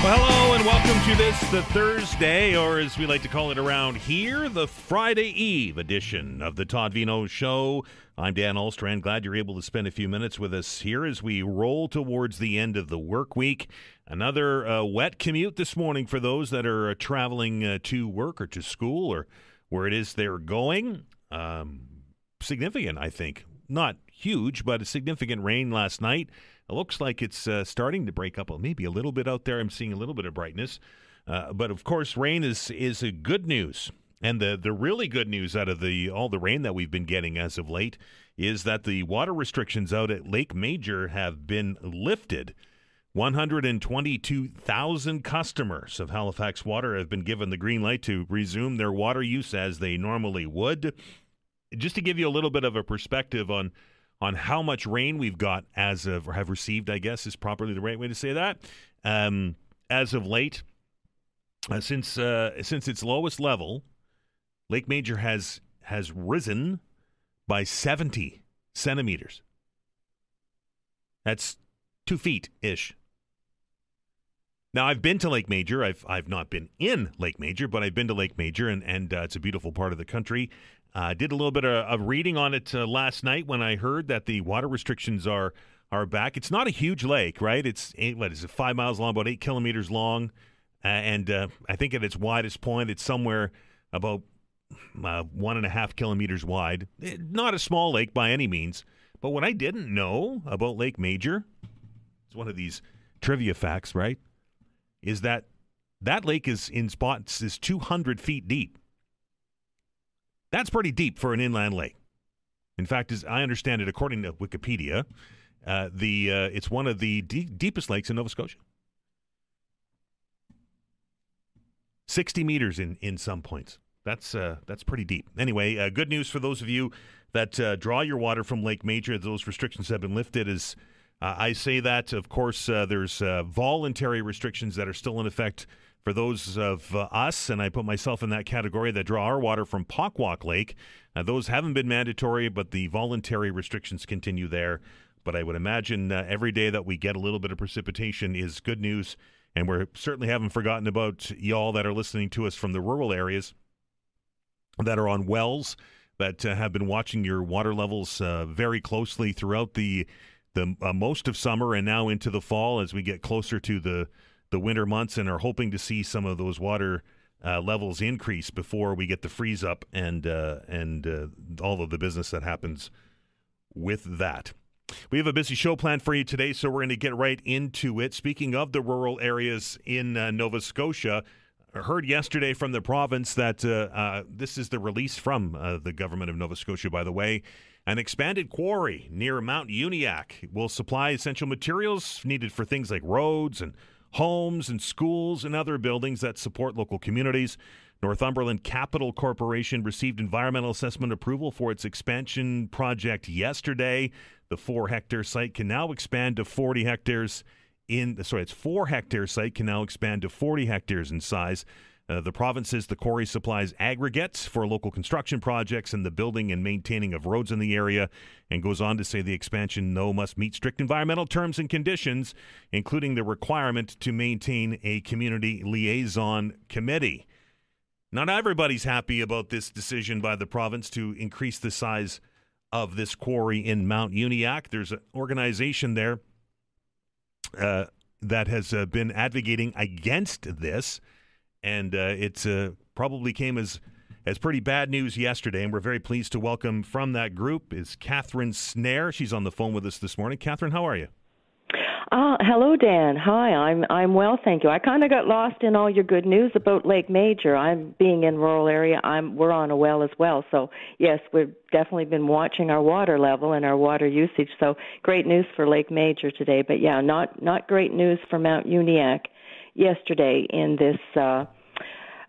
Well, hello and welcome to this, the Thursday, or as we like to call it around here, the Friday Eve edition of the Todd Veinotte Show. I'm Dan Alstrand. Glad you're able to spend a few minutes with us here as we roll towards the end of the work week. Another wet commute this morning for those that are traveling to work or to school or where it is they're going. Significant, I think. Not huge, but a significant rain last night. It looks like it's starting to break up maybe a little bit out there. I'm seeing a little bit of brightness. But, of course, rain is a good news. And the really good news out of all the rain that we've been getting as of late is that the water restrictions out at Lake Major have been lifted. 122,000 customers of Halifax Water have been given the green light to resume their water use as they normally would. Just to give you a little bit of a perspective on how much rain we've got as of, or have received, I guess is probably the right way to say that. As of late, since its lowest level, Lake Major has risen by 70 centimeters. That's 2 feet-ish. Now, I've been to Lake Major. I've not been in Lake Major, but I've been to Lake Major, and it's a beautiful part of the country. Did a little bit of reading on it last night when I heard that the water restrictions are back. It's not a huge lake, right? It's 5 miles long, about 8 kilometers long, and I think at its widest point, it's somewhere about 1.5 kilometers wide. Not a small lake by any means, but what I didn't know about Lake Major, it's one of these trivia facts, right, is that lake is in spots is 200 feet deep. That's pretty deep for an inland lake. In fact, as I understand it, according to Wikipedia, it's one of the deepest lakes in Nova Scotia. 60 meters in some points. That's pretty deep. Anyway, good news for those of you that draw your water from Lake Major. Those restrictions have been lifted. As I say that, of course, there's voluntary restrictions that are still in effect for those of us, and I put myself in that category, that draw our water from Pockwalk Lake. Those haven't been mandatory, but the voluntary restrictions continue there. But I would imagine every day that we get a little bit of precipitation is good news, and we certainly haven't forgotten about y'all that are listening to us from the rural areas that are on wells, that have been watching your water levels very closely throughout the most of summer and now into the fall as we get closer to the winter months, and are hoping to see some of those water levels increase before we get the freeze up and all of the business that happens with that. We have a busy show planned for you today, so we're going to get right into it. Speaking of the rural areas in Nova Scotia, I heard yesterday from the province that this is the release from the government of Nova Scotia, by the way. An expanded quarry near Mount Uniacke will supply essential materials needed for things like roads and homes and schools and other buildings that support local communities. Northumberland Capital Corporation received environmental assessment approval for its expansion project yesterday. The 4-hectare site can now expand to 40 hectares its 4-hectare site can now expand to 40 hectares in size. The province says the quarry supplies aggregates for local construction projects and the building and maintaining of roads in the area, and goes on to say the expansion, though, must meet strict environmental terms and conditions, including the requirement to maintain a community liaison committee. Not everybody's happy about this decision by the province to increase the size of this quarry in Mount Uniacke. There's an organization there that has been advocating against this. And it probably came as pretty bad news yesterday, and we're very pleased to welcome from that group is Katherine Schnare. She's on the phone with us this morning. Katherine, how are you? Hello, Dan. Hi, I'm well, thank you. I kind of got lost in all your good news about Lake Major. I'm being in rural area. We're on a well as well, so yes, we've definitely been watching our water level and our water usage. So great news for Lake Major today, but yeah, not great news for Mount Uniacke yesterday in this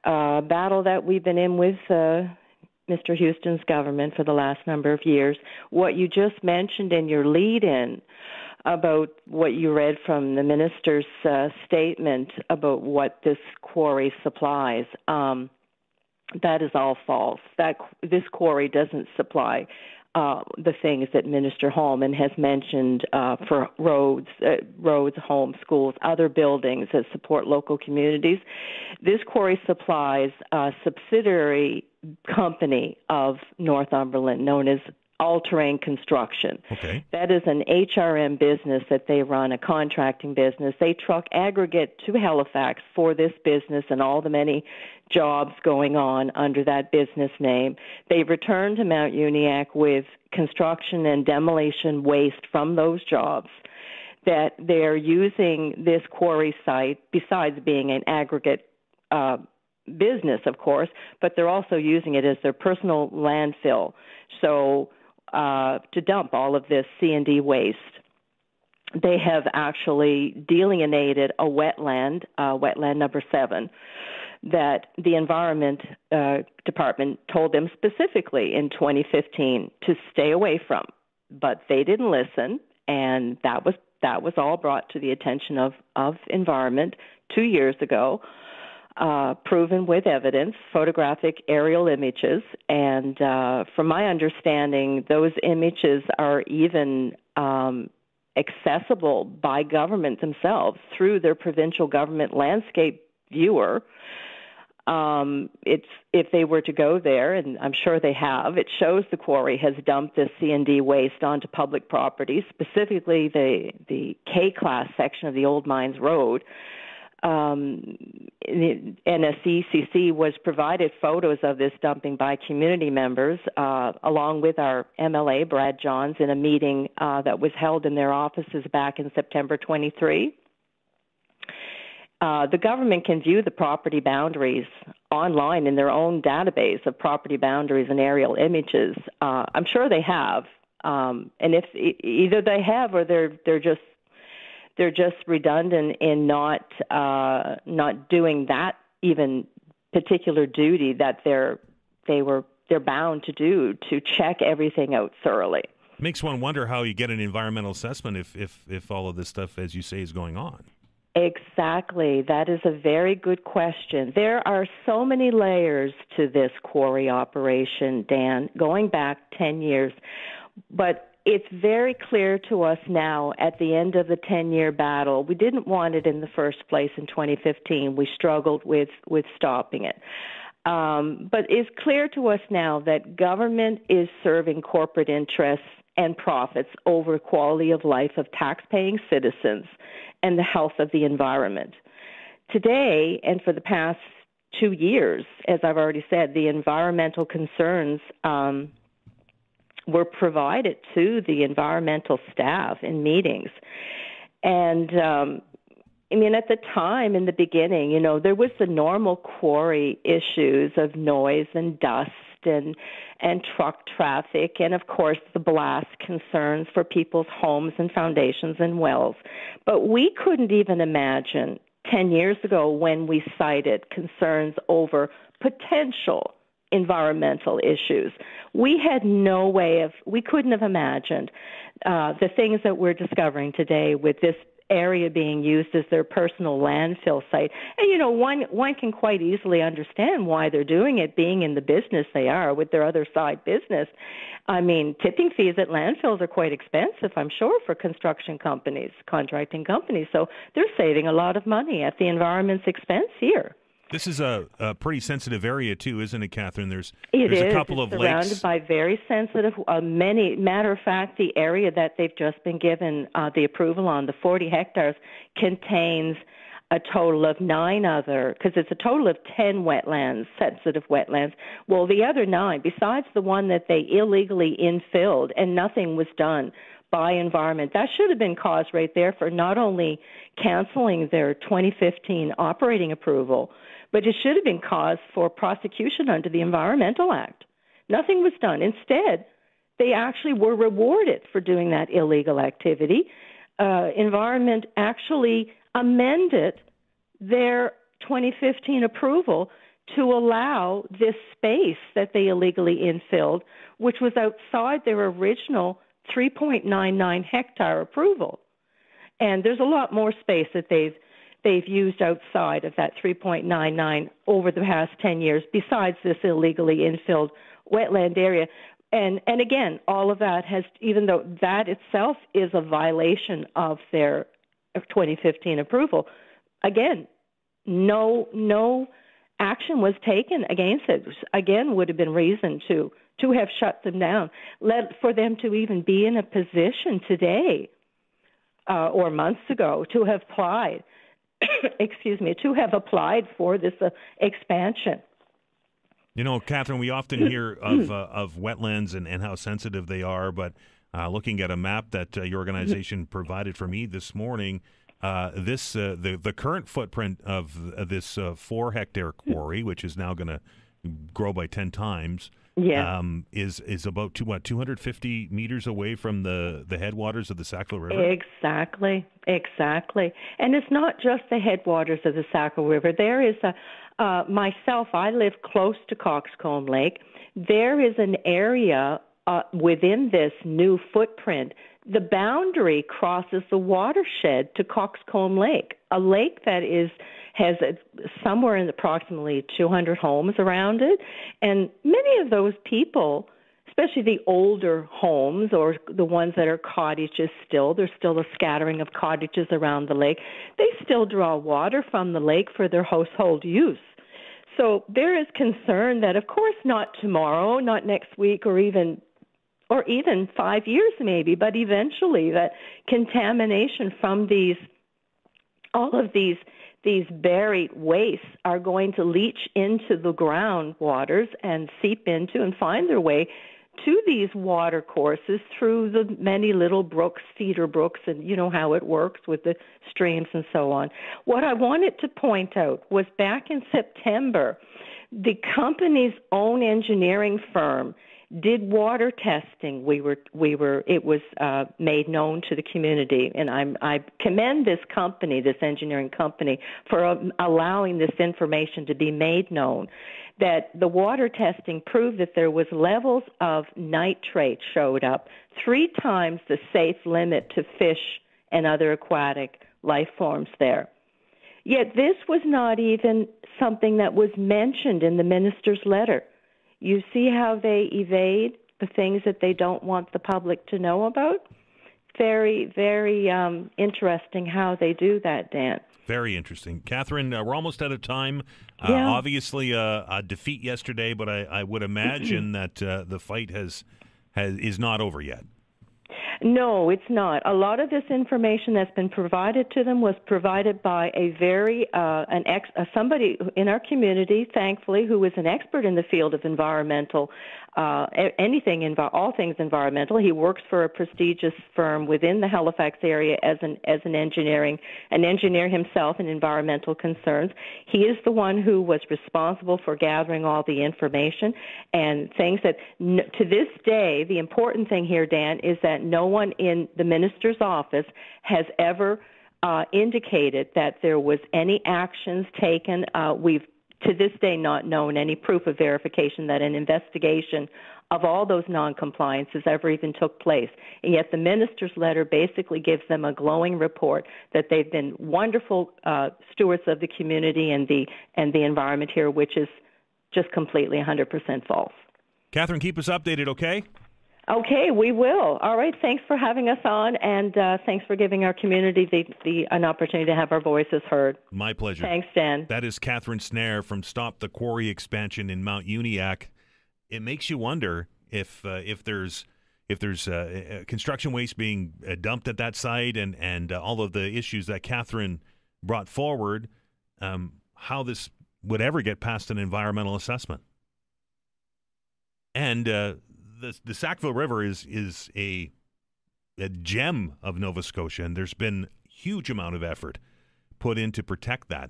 battle that we've been in with Mr. Houston's government for the last number of years. What you just mentioned in your lead-in about what you read from the minister's statement about what this quarry supplies, that is all false. This quarry doesn't supply the things that Minister Holman has mentioned for roads, homes, schools, other buildings that support local communities. This quarry supplies a subsidiary company of Northumberland known as All-Terrain Construction. Okay. That is an HRM business that they run, a contracting business. They truck aggregate to Halifax for this business and all the many jobs going on under that business name. They return to Mount Uniacke with construction and demolition waste from those jobs that they're using this quarry site, besides being an aggregate business, of course, but they're also using it as their personal landfill. So to dump all of this C&D waste. They have actually delineated a wetland, wetland number 7, that the Environment Department told them specifically in 2015 to stay away from. But they didn't listen, and that was all brought to the attention of Environment 2 years ago. Proven with evidence, photographic aerial images, and from my understanding, those images are even accessible by government themselves through their provincial government landscape viewer. If they were to go there, and I'm sure they have, it shows the quarry has dumped this C&D waste onto public property, specifically the K-class section of the Old Mines Road. NSCCC was provided photos of this dumping by community members, along with our MLA, Brad Johns, in a meeting that was held in their offices back in September 23. The government can view the property boundaries online in their own database of property boundaries and aerial images. I'm sure they have, and if either they have or they're just redundant in not doing that even particular duty that they're bound to do, to check everything out thoroughly. Makes one wonder how you get an environmental assessment if all of this stuff, as you say, is going on. Exactly. That is a very good question. There are so many layers to this quarry operation, Dan, going back 10 years. But it's very clear to us now at the end of the 10-year battle. We didn't want it in the first place in 2015. We struggled with stopping it. But it's clear to us now that government is serving corporate interests and profits over quality of life of tax-paying citizens and the health of the environment. Today, and for the past 2 years, as I've already said, the environmental concerns were provided to the environmental staff in meetings. And, at the time, in the beginning, there was the normal quarry issues of noise and dust and truck traffic, and, of course, the blast concerns for people's homes and foundations and wells. But we couldn't even imagine 10 years ago when we cited concerns over potential environmental issues. We had no way we couldn't have imagined the things that we're discovering today with this area being used as their personal landfill site. And, one can quite easily understand why they're doing it, being in the business they are with their other side business. Tipping fees at landfills are quite expensive, I'm sure, for construction companies, contracting companies. So they're saving a lot of money at the environment's expense here. This is a pretty sensitive area, too, isn't it, Catherine? There's a couple of lakes. Surrounded by very sensitive, matter of fact, the area that they've just been given the approval on, the 40 hectares, contains a total of 9 other, because it's a total of 10 wetlands, sensitive wetlands. Well, the other 9, besides the one that they illegally infilled and nothing was done by environment, that should have been cause right there for not only canceling their 2015 operating approval, but it should have been cause for prosecution under the Environmental Act. Nothing was done. Instead, they actually were rewarded for doing that illegal activity. Environment actually amended their 2015 approval to allow this space that they illegally infilled, which was outside their original 3.99 hectare approval. And there's a lot more space that they've used outside of that 3.99 over the past 10 years, besides this illegally infilled wetland area. And again, all of that has, even though that itself is a violation of their 2015 approval, again, no action was taken against it. Again, would have been reason to have shut them down. For them to even be in a position today or months ago to have applied, for this expansion. You know, Catherine, we often hear of wetlands and how sensitive they are, but looking at a map that your organization provided for me this morning, the current footprint of this 4-hectare quarry, which is now going to grow by 10 times, is about 250 meters away from the headwaters of the Sackville River? Exactly. And it's not just the headwaters of the Sackville River. There is myself, I live close to Coxcomb Lake. There is an area within this new footprint. The boundary crosses the watershed to Coxcomb Lake, a lake that has somewhere in approximately 200 homes around it. And many of those people, especially the older homes or the ones that are cottages there's still a scattering of cottages around the lake, they still draw water from the lake for their household use. So there is concern that, of course, not tomorrow, not next week, or even 5 years maybe, but eventually that contamination from all of these buried wastes are going to leach into the groundwaters and seep into and find their way to these water courses through the many little brooks, cedar brooks, and you know how it works with the streams and so on. What I wanted to point out was back in September, the company's own engineering firm did water testing. It was made known to the community, and I commend this company, this engineering company, for allowing this information to be made known. That the water testing proved that there was levels of nitrate showed up 3 times the safe limit to fish and other aquatic life forms there. Yet this was not even something that was mentioned in the minister's letter. You see how they evade the things that they don't want the public to know about? Very, very interesting how they do that, Dan. Very interesting. Catherine, we're almost out of time. Obviously, a defeat yesterday, but I would imagine that the fight is not over yet. No, it's not. A lot of this information that's been provided to them was provided by somebody in our community, thankfully, who is an expert in the field of environmental, all things environmental. He works for a prestigious firm within the Halifax area as an engineer himself in environmental concerns. He is the one who was responsible for gathering all the information and things that, to this day, the important thing here, Dan, is that no one in the minister's office has ever indicated that there was any actions taken. We've to this day not known any proof of verification that an investigation of all those noncompliances ever even took place. And yet the minister's letter basically gives them a glowing report that they've been wonderful stewards of the community and the environment here, which is just completely 100% false. Catherine, keep us updated, okay? Okay, we will. All right, thanks for having us on, and thanks for giving our community an opportunity to have our voices heard. My pleasure. Thanks, Dan. That is Katherine Schnare from Stop the Quarry Expansion in Mount Uniacke. It makes you wonder if there's construction waste being dumped at that site and all of the issues that Catherine brought forward, how this would ever get past an environmental assessment. And the Sackville River is a gem of Nova Scotia, and there's been huge amount of effort put in to protect that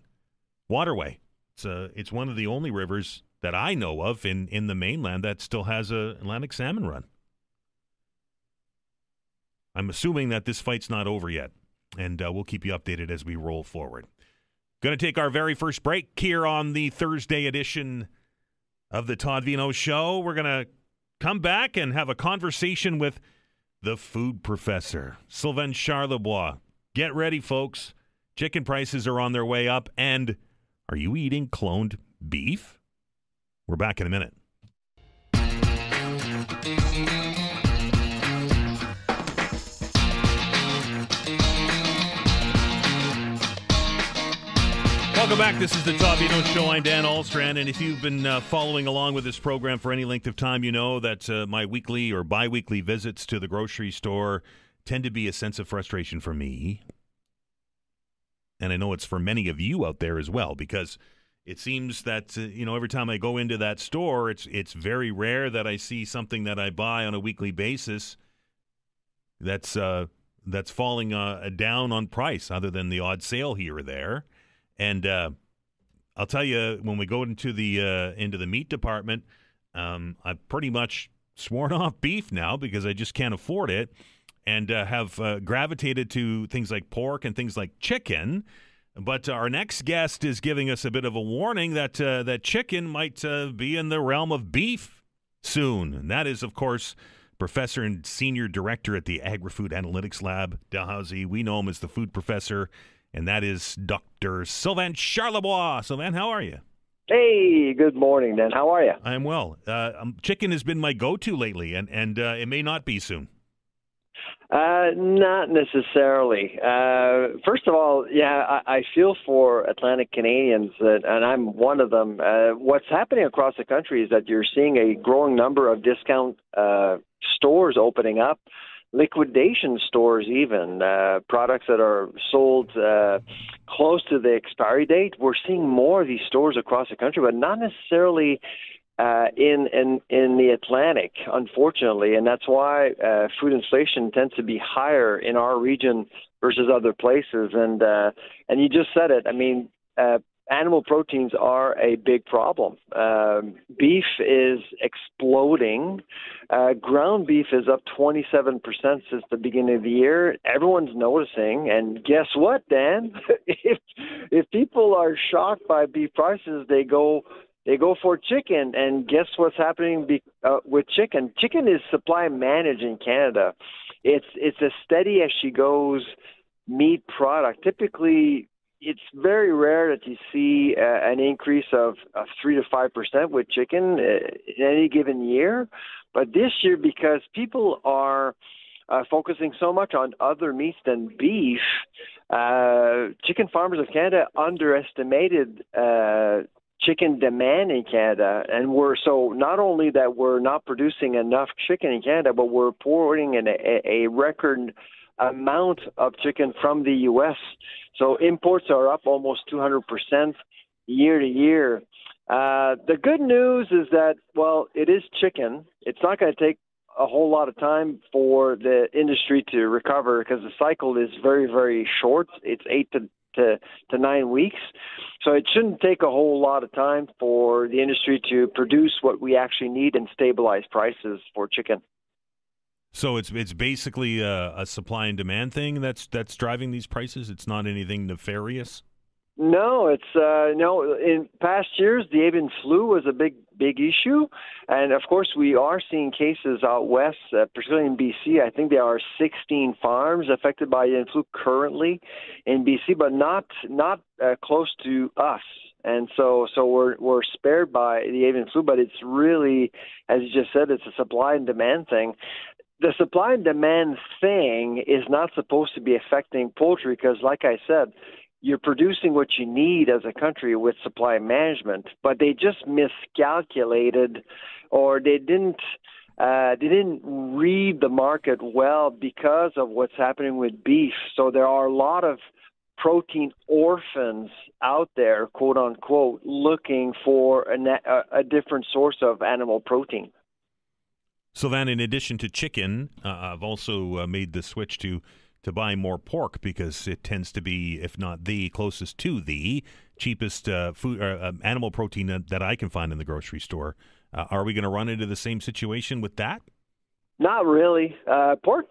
waterway. It's one of the only rivers that I know of in the mainland that still has a Atlantic salmon run. I'm assuming that this fight's not over yet, and we'll keep you updated as we roll forward. Going to take our very first break here on the Thursday edition of the Todd Veinotte Show. We're going to come back and have a conversation with the food professor, Sylvain Charlebois. Get ready, folks. Chicken prices are on their way up. And are you eating cloned beef? We're back in a minute. Welcome back. This is the Todd Veinotte Show. I'm Dan Alstrand, and if you've been following along with this program for any length of time, you know that my weekly or bi-weekly visits to the grocery store tend to be a sense of frustration for me. And I know it's for many of you out there as well, because it seems that every time I go into that store, it's very rare that I see something that I buy on a weekly basis that's falling down on price, other than the odd sale here or there. And I'll tell you, when we go into the meat department, I've pretty much sworn off beef now because I just can't afford it, and have gravitated to things like pork and things like chicken. But our next guest is giving us a bit of a warning that chicken might be in the realm of beef soon. And that is, of course, Professor and Senior Director at the Agri-Food Analytics Lab, Dalhousie. We know him as the Food Professor, and that is Dr. Sylvain Charlebois. Sylvain, how are you? Hey, good morning, Dan. How are you? I'm well. Chicken has been my go-to lately, and it may not be soon. Not necessarily. First of all, I feel for Atlantic Canadians, and I'm one of them. What's happening across the country is that you're seeing a growing number of discount stores opening up, liquidation stores even, products that are sold close to the expiry date. We're seeing more of these stores across the country, but not necessarily in the Atlantic, unfortunately, and that's why food inflation tends to be higher in our region versus other places. And you just said it. I mean, animal proteins are a big problem. Beef is exploding. Ground beef is up 27% since the beginning of the year. Everyone's noticing. And guess what, Dan? if people are shocked by beef prices, they go for chicken, and guess what's happening with chicken? Chicken is supply managed in Canada. It's a steady as she goes meat product. Typically, it's very rare that you see an increase of 3 to 5% with chicken in any given year. But this year, because people are focusing so much on other meats than beef, Chicken Farmers of Canada underestimated chicken demand in Canada, and so not only that we're not producing enough chicken in Canada, but we're pouring in a record amount of chicken from the U.S. So imports are up almost 200% year to year. The good news is that, well, it is chicken. It's not going to take a whole lot of time for the industry to recover because the cycle is very, very short. It's 8 to 9 weeks. So it shouldn't take a whole lot of time for the industry to produce what we actually need and stabilize prices for chicken. So it's basically a supply and demand thing that's driving these prices? It's not anything nefarious? No, it's no. In past years, the avian flu was a big issue, and of course, we are seeing cases out west, particularly in BC. I think there are 16 farms affected by avian flu currently in BC, but not close to us. And so we're spared by the avian flu, but it's really, as you just said, it's a supply and demand thing. The supply and demand thing is not supposed to be affecting poultry because, like I said, you're producing what you need as a country with supply management, but they just miscalculated, or they didn't read the market well because of what's happening with beef. So there are a lot of protein orphans out there, quote unquote, looking for a different source of animal protein. So then, in addition to chicken, I've also made the switch to buy more pork because it tends to be, if not the closest to the cheapest food animal protein that I can find in the grocery store. Are we going to run into the same situation with that? Not really. Pork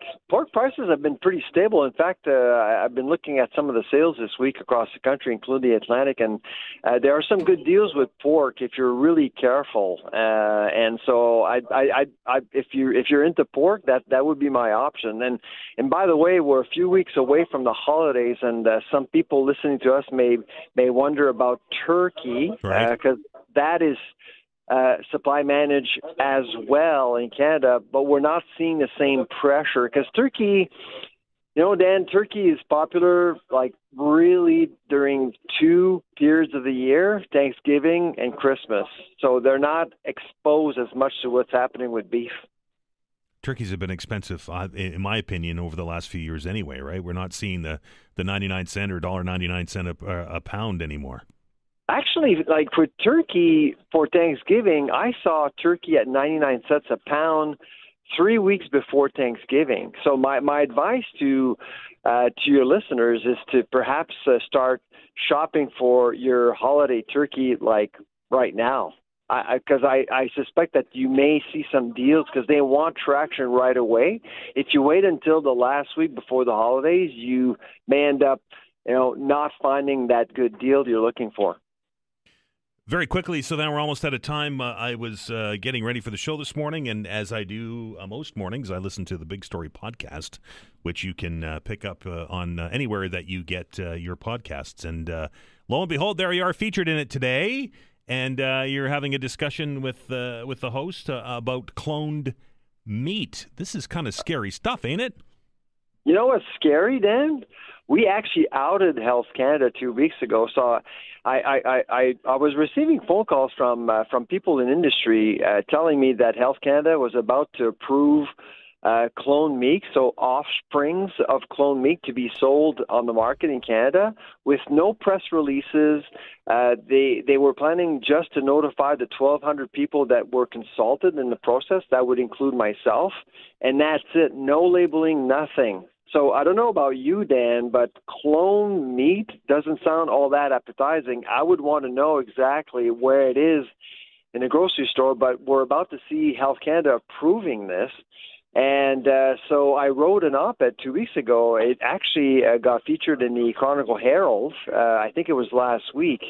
prices have been pretty stable. In fact, I've been looking at some of the sales this week across the country, including the Atlantic, and there are some good deals with pork if you're really careful. And so, if you're into pork, that would be my option. And by the way, we're a few weeks away from the holidays, and some people listening to us may wonder about turkey because that is supply managed as well in Canada, but we're not seeing the same pressure because turkey You know, Dan, turkey is popular, like, really during two periods of the year, Thanksgiving and Christmas. So they're not exposed as much to what's happening with beef. Turkeys have been expensive, in my opinion, over the last few years anyway, right? We're not seeing the 99 cent or $1.99 a pound anymore. Actually, like for turkey for Thanksgiving, I saw turkey at 99 cents a pound 3 weeks before Thanksgiving. So my advice to your listeners is to perhaps start shopping for your holiday turkey like right now. Because I suspect that you may see some deals because they want traction right away. If you wait until the last week before the holidays, you may end up, not finding that good deal you're looking for. Very quickly, so then we're almost out of time. I was getting ready for the show this morning, and as I do most mornings, I listen to the Big Story podcast, which you can pick up on anywhere that you get your podcasts. And lo and behold, there you are, featured in it today. And you're having a discussion with the host about cloned meat. This is kind of scary stuff, ain't it? You know what's scary, Dan? We actually outed Health Canada 2 weeks ago. So I was receiving phone calls from people in industry telling me that Health Canada was about to approve clone meat, so offsprings of clone meat to be sold on the market in Canada with no press releases. They were planning just to notify the 1,200 people that were consulted in the process. That would include myself, and that's it. No labeling, nothing. So I don't know about you, Dan, but clone meat doesn't sound all that appetizing. I would want to know exactly where it is in a grocery store, but we're about to see Health Canada approving this. And so I wrote an op-ed 2 weeks ago. It actually got featured in the Chronicle Herald. I think it was last week.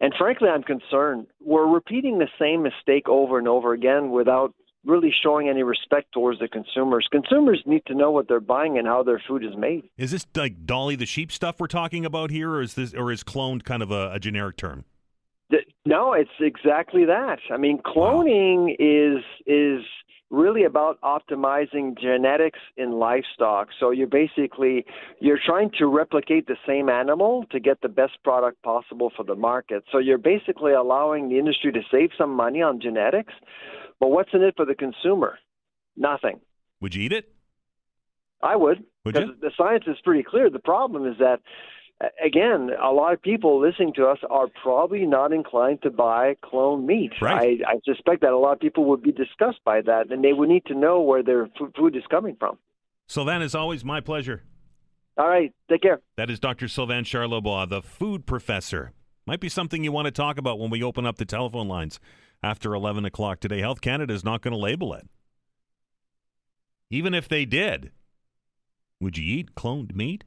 And frankly, I'm concerned. We're repeating the same mistake over and over again without really showing any respect towards the consumers. Consumers need to know what they're buying and how their food is made. Is this like Dolly the sheep stuff we're talking about here, or is cloned kind of a generic term? No, it's exactly that. I mean, cloning is really about optimizing genetics in livestock. So you're trying to replicate the same animal to get the best product possible for the market. So you're basically allowing the industry to save some money on genetics, but what's in it for the consumer? Nothing. Would you eat it? I would, because the science is pretty clear. The problem is that, again, a lot of people listening to us are probably not inclined to buy cloned meat. Right. I suspect that a lot of people would be disgusted by that, and they would need to know where their food is coming from. Sylvain, as always, my pleasure. All right. Take care. That is Dr. Sylvain Charlebois, the food professor. Might be something you want to talk about when we open up the telephone lines after 11 o'clock today. Health Canada is not going to label it. Even if they did, would you eat cloned meat?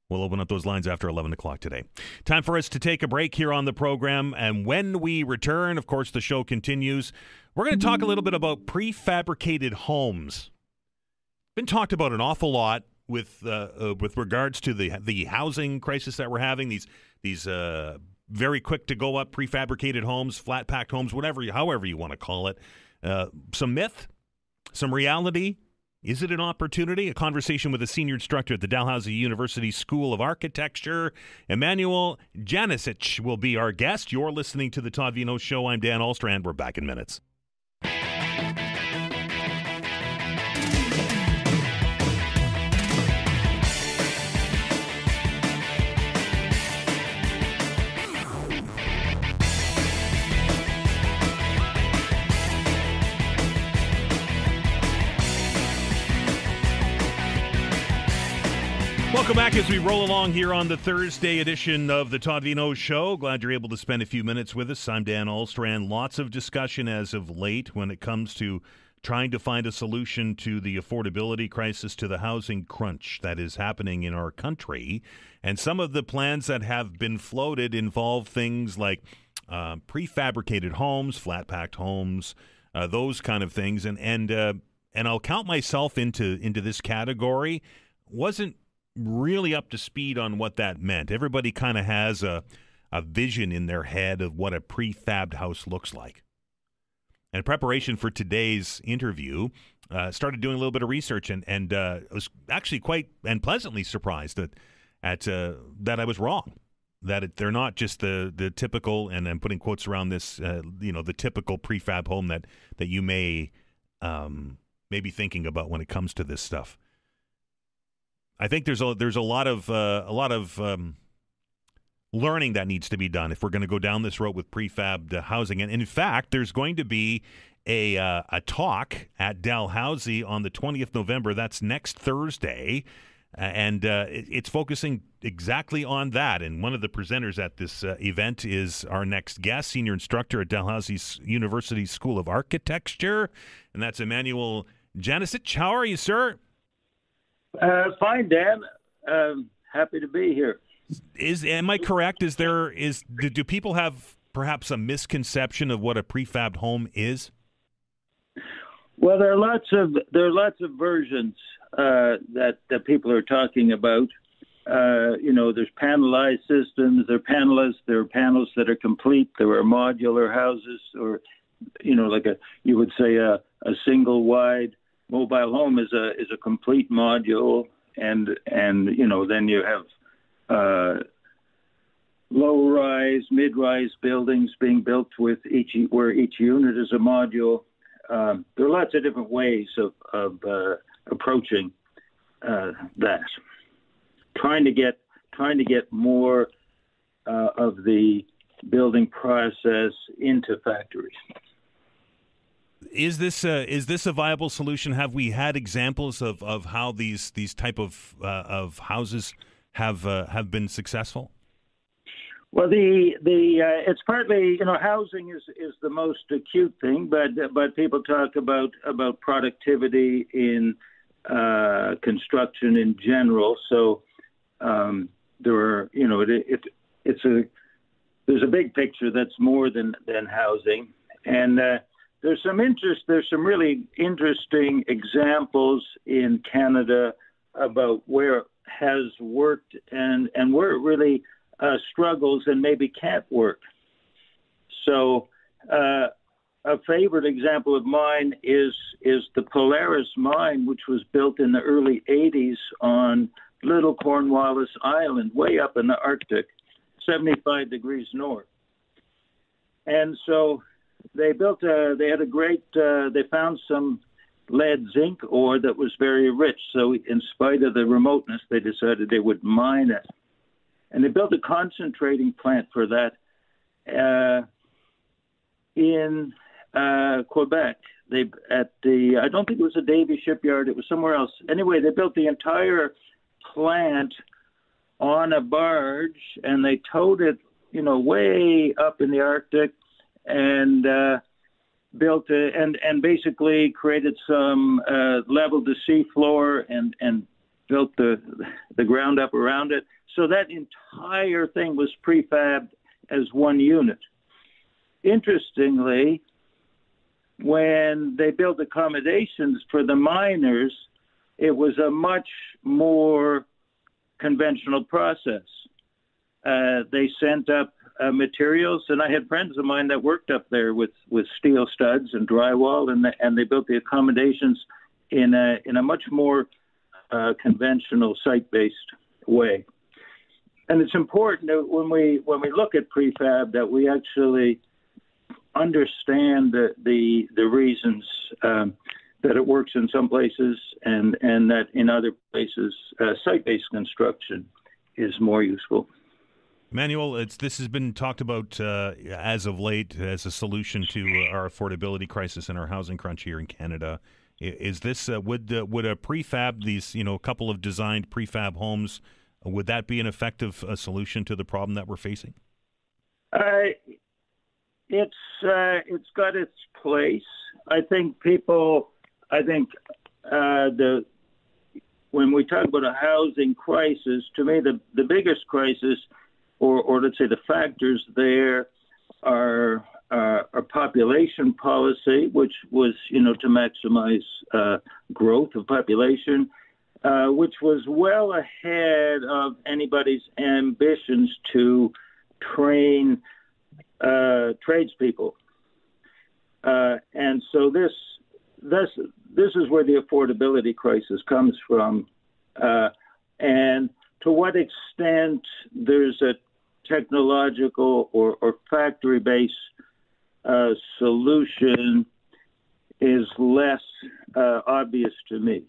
We'll open up those lines after 11 o'clock today. Time for us to take a break here on the program. And when we return, of course, the show continues. We're going to talk a little bit about prefabricated homes. Been talked about an awful lot with regards to the housing crisis that we're having. These very quick to go up prefabricated homes, flat packed homes, however you want to call it. Some myth, some reality. Is it an opportunity? A conversation with a senior instructor at the Dalhousie University School of Architecture. Emanuel Jannasch will be our guest. You're listening to The Todd Veinotte Show. I'm Dan Alstrand. We're back in minutes. Welcome back as we roll along here on the Thursday edition of the Todd Veinotte Show. Glad you're able to spend a few minutes with us. I'm Dan Alstrand. Lots of discussion as of late when it comes to trying to find a solution to the affordability crisis, to the housing crunch that is happening in our country. And some of the plans that have been floated involve things like prefabricated homes, flat-packed homes, those kind of things. And I'll count myself into this category. Wasn't really up to speed on what that meant. Everybody kind of has a vision in their head of what a prefabbed house looks like. In preparation for today's interview, started doing a little bit of research and was actually quite and pleasantly surprised that I was wrong. They're not just the typical, and I'm putting quotes around this, the typical prefab home that you may be thinking about when it comes to this stuff. I think there's a lot of learning that needs to be done if we're going to go down this road with prefab housing. And in fact, there's going to be a talk at Dalhousie on the 20th November. That's next Thursday. And it's focusing exactly on that. And one of the presenters at this event is our next guest, senior instructor at Dalhousie University School of Architecture. And that's Emanuel Jannasch. How are you, sir? Fine, Dan. Happy to be here. Am I correct? Do people have perhaps a misconception of what a prefabbed home is? Well, there are lots of versions that people are talking about. There's panelized systems, there are panels that are complete, there are modular houses, or you would say a single wide mobile home is a complete module, and then you have low-rise, mid-rise buildings being built where each unit is a module. There are lots of different ways of approaching that. Trying to get more of the building process into factories. Is this a viable solution? Have we had examples of how these type of houses have been successful? Well, it's partly, housing is the most acute thing, but people talk about productivity in construction in general. So there's a big picture that's more than housing, and there's some really interesting examples in Canada about where it has worked and where it really struggles and maybe can't work. So a favorite example of mine is the Polaris mine, which was built in the early 80s on Little Cornwallis Island, way up in the Arctic, 75 degrees north. And so they found some lead zinc ore that was very rich. So in spite of the remoteness, they decided they would mine it. And they built a concentrating plant for that in Quebec. I don't think it was a Davie shipyard, it was somewhere else. Anyway, they built the entire plant on a barge, and they towed it, way up in the Arctic, and built and basically created some leveled the sea floor and built the ground up around it. So that entire thing was prefabbed as one unit. Interestingly, when they built accommodations for the miners, it was a much more conventional process. They sent up materials, and I had friends of mine that worked up there with steel studs and drywall, and they built the accommodations in a much more conventional site-based way. And it's important that when we look at prefab that we actually understand the reasons that it works in some places and that in other places site-based construction is more useful. Emanuel, this has been talked about as of late as a solution to our affordability crisis and our housing crunch here in Canada. Is this would a prefab, these a couple of designed prefab homes, would that be an effective solution to the problem that we're facing? It's got its place. I think when we talk about a housing crisis, to me the biggest crisis, or let's say the factors there, are population policy, which was to maximize growth of population, which was well ahead of anybody's ambitions to train tradespeople. And so this this is where the affordability crisis comes from, and to what extent there's a technological or factory-based solution is less obvious to me.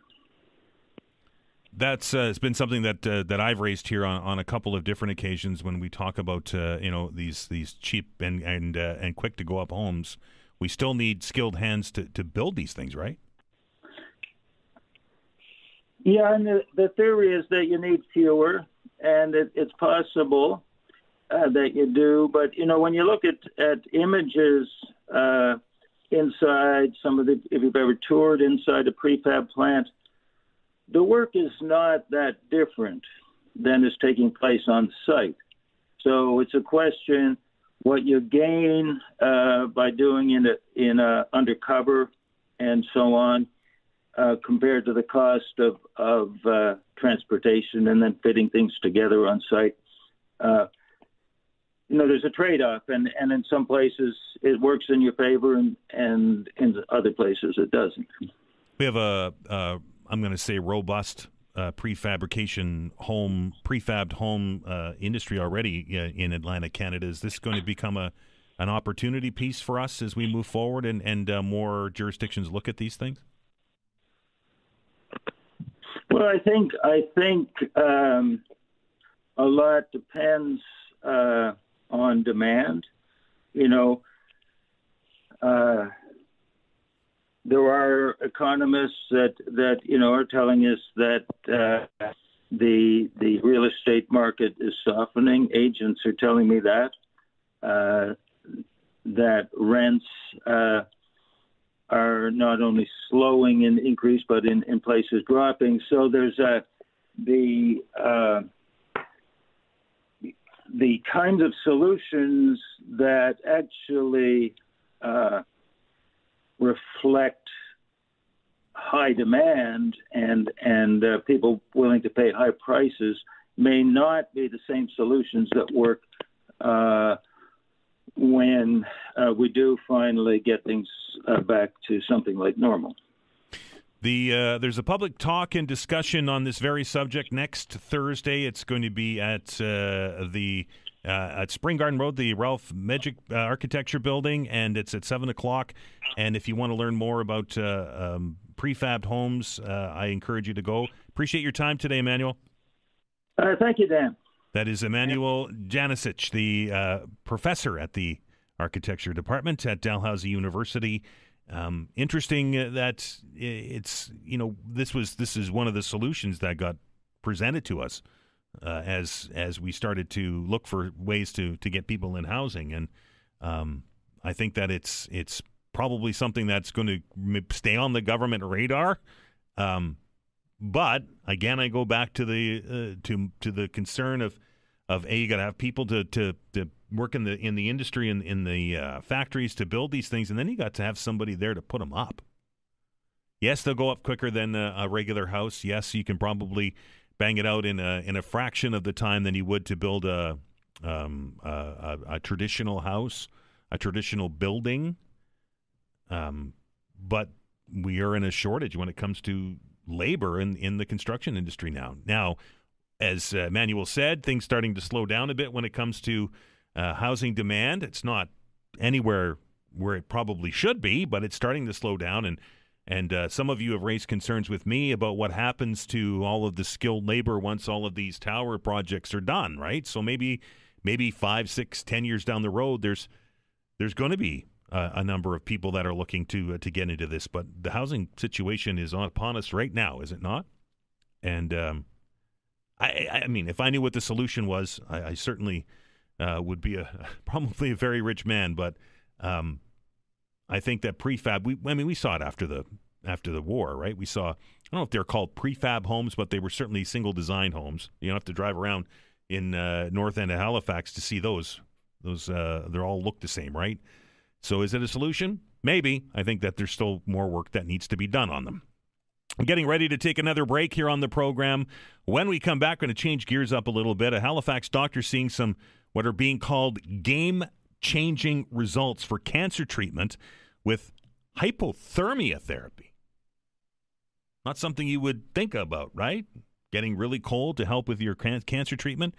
That's it's been something that I've raised here on a couple of different occasions when we talk about these cheap and quick to go up homes. We still need skilled hands to build these things, right? Yeah, and the theory is that you need fewer, and it's possible that you do. But when you look at images inside if you've ever toured inside a prefab plant, the work is not that different than is taking place on site. So it's a question what you gain by doing in a undercover and so on, compared to the cost of transportation and then fitting things together on site. There's a trade-off, and in some places it works in your favor, and in other places it doesn't. We have I'm going to say robust prefabricated home industry already in Atlantic Canada. Is this going to become an opportunity piece for us as we move forward and more jurisdictions look at these things? Well, I think a lot depends on demand. There are economists that are telling us that the real estate market is softening. Agents are telling me that rents are not only slowing in increase, but in places dropping. So there's the kinds of solutions that actually reflect high demand and people willing to pay high prices may not be the same solutions that work when we do finally get things back to something like normal. There's a public talk and discussion on this very subject next Thursday. It's going to be at at Spring Garden Road, the Ralph Magic Architecture Building, and it's at 7:00. And if you want to learn more about prefabbed homes, I encourage you to go. Appreciate your time today, Emanuel. Thank you, Dan. That is Emanuel Jannasch, the professor at the architecture department at Dalhousie University. Interesting that it's this is one of the solutions that got presented to us as we started to look for ways to get people in housing, and I think that it's probably something that's going to stay on the government radar. But again, I go back to the concern of you got to have people to work in the industry and in the factories to build these things, and then you got to have somebody there to put them up. Yes, they'll go up quicker than a regular house. Yes, you can probably bang it out in a fraction of the time than you would to build a traditional house, a traditional building. But we are in a shortage when it comes to labor in the construction industry now. Now, as Emanuel said, things starting to slow down a bit when it comes to housing demand. It's not anywhere where it probably should be, but it's starting to slow down. And some of you have raised concerns with me about what happens to all of the skilled labor once all of these tower projects are done, right? So maybe 5, 6, 10 years down the road, there's going to be a number of people that are looking to get into this. But the housing situation is upon us right now, is it not? And I mean, if I knew what the solution was, I certainly would be probably a very rich man. But I think that prefab, we saw it after the war, right? We saw, I don't know if they're called prefab homes, but they were certainly single design homes. You don't have to drive around in north end of Halifax to see those. They all look the same, right? So is it a solution? Maybe. I think that there's still more work that needs to be done on them. I'm getting ready to take another break here on the program. When we come back, we're going to change gears up a little bit. A Halifax doctor seeing some what are being called game-changing results for cancer treatment with Hypothermia therapy. Not something you would think about, right? Getting really cold to help with your cancer treatment.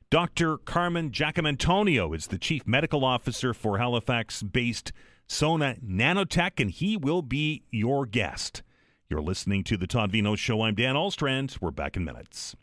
Dr. Carman Giacomantonio is the Chief Medical Officer for Halifax-based Sona Nanotech, and he will be your guest. You're listening to The Todd Veinotte Show. I'm Dan Ahlstrand. We're back in minutes.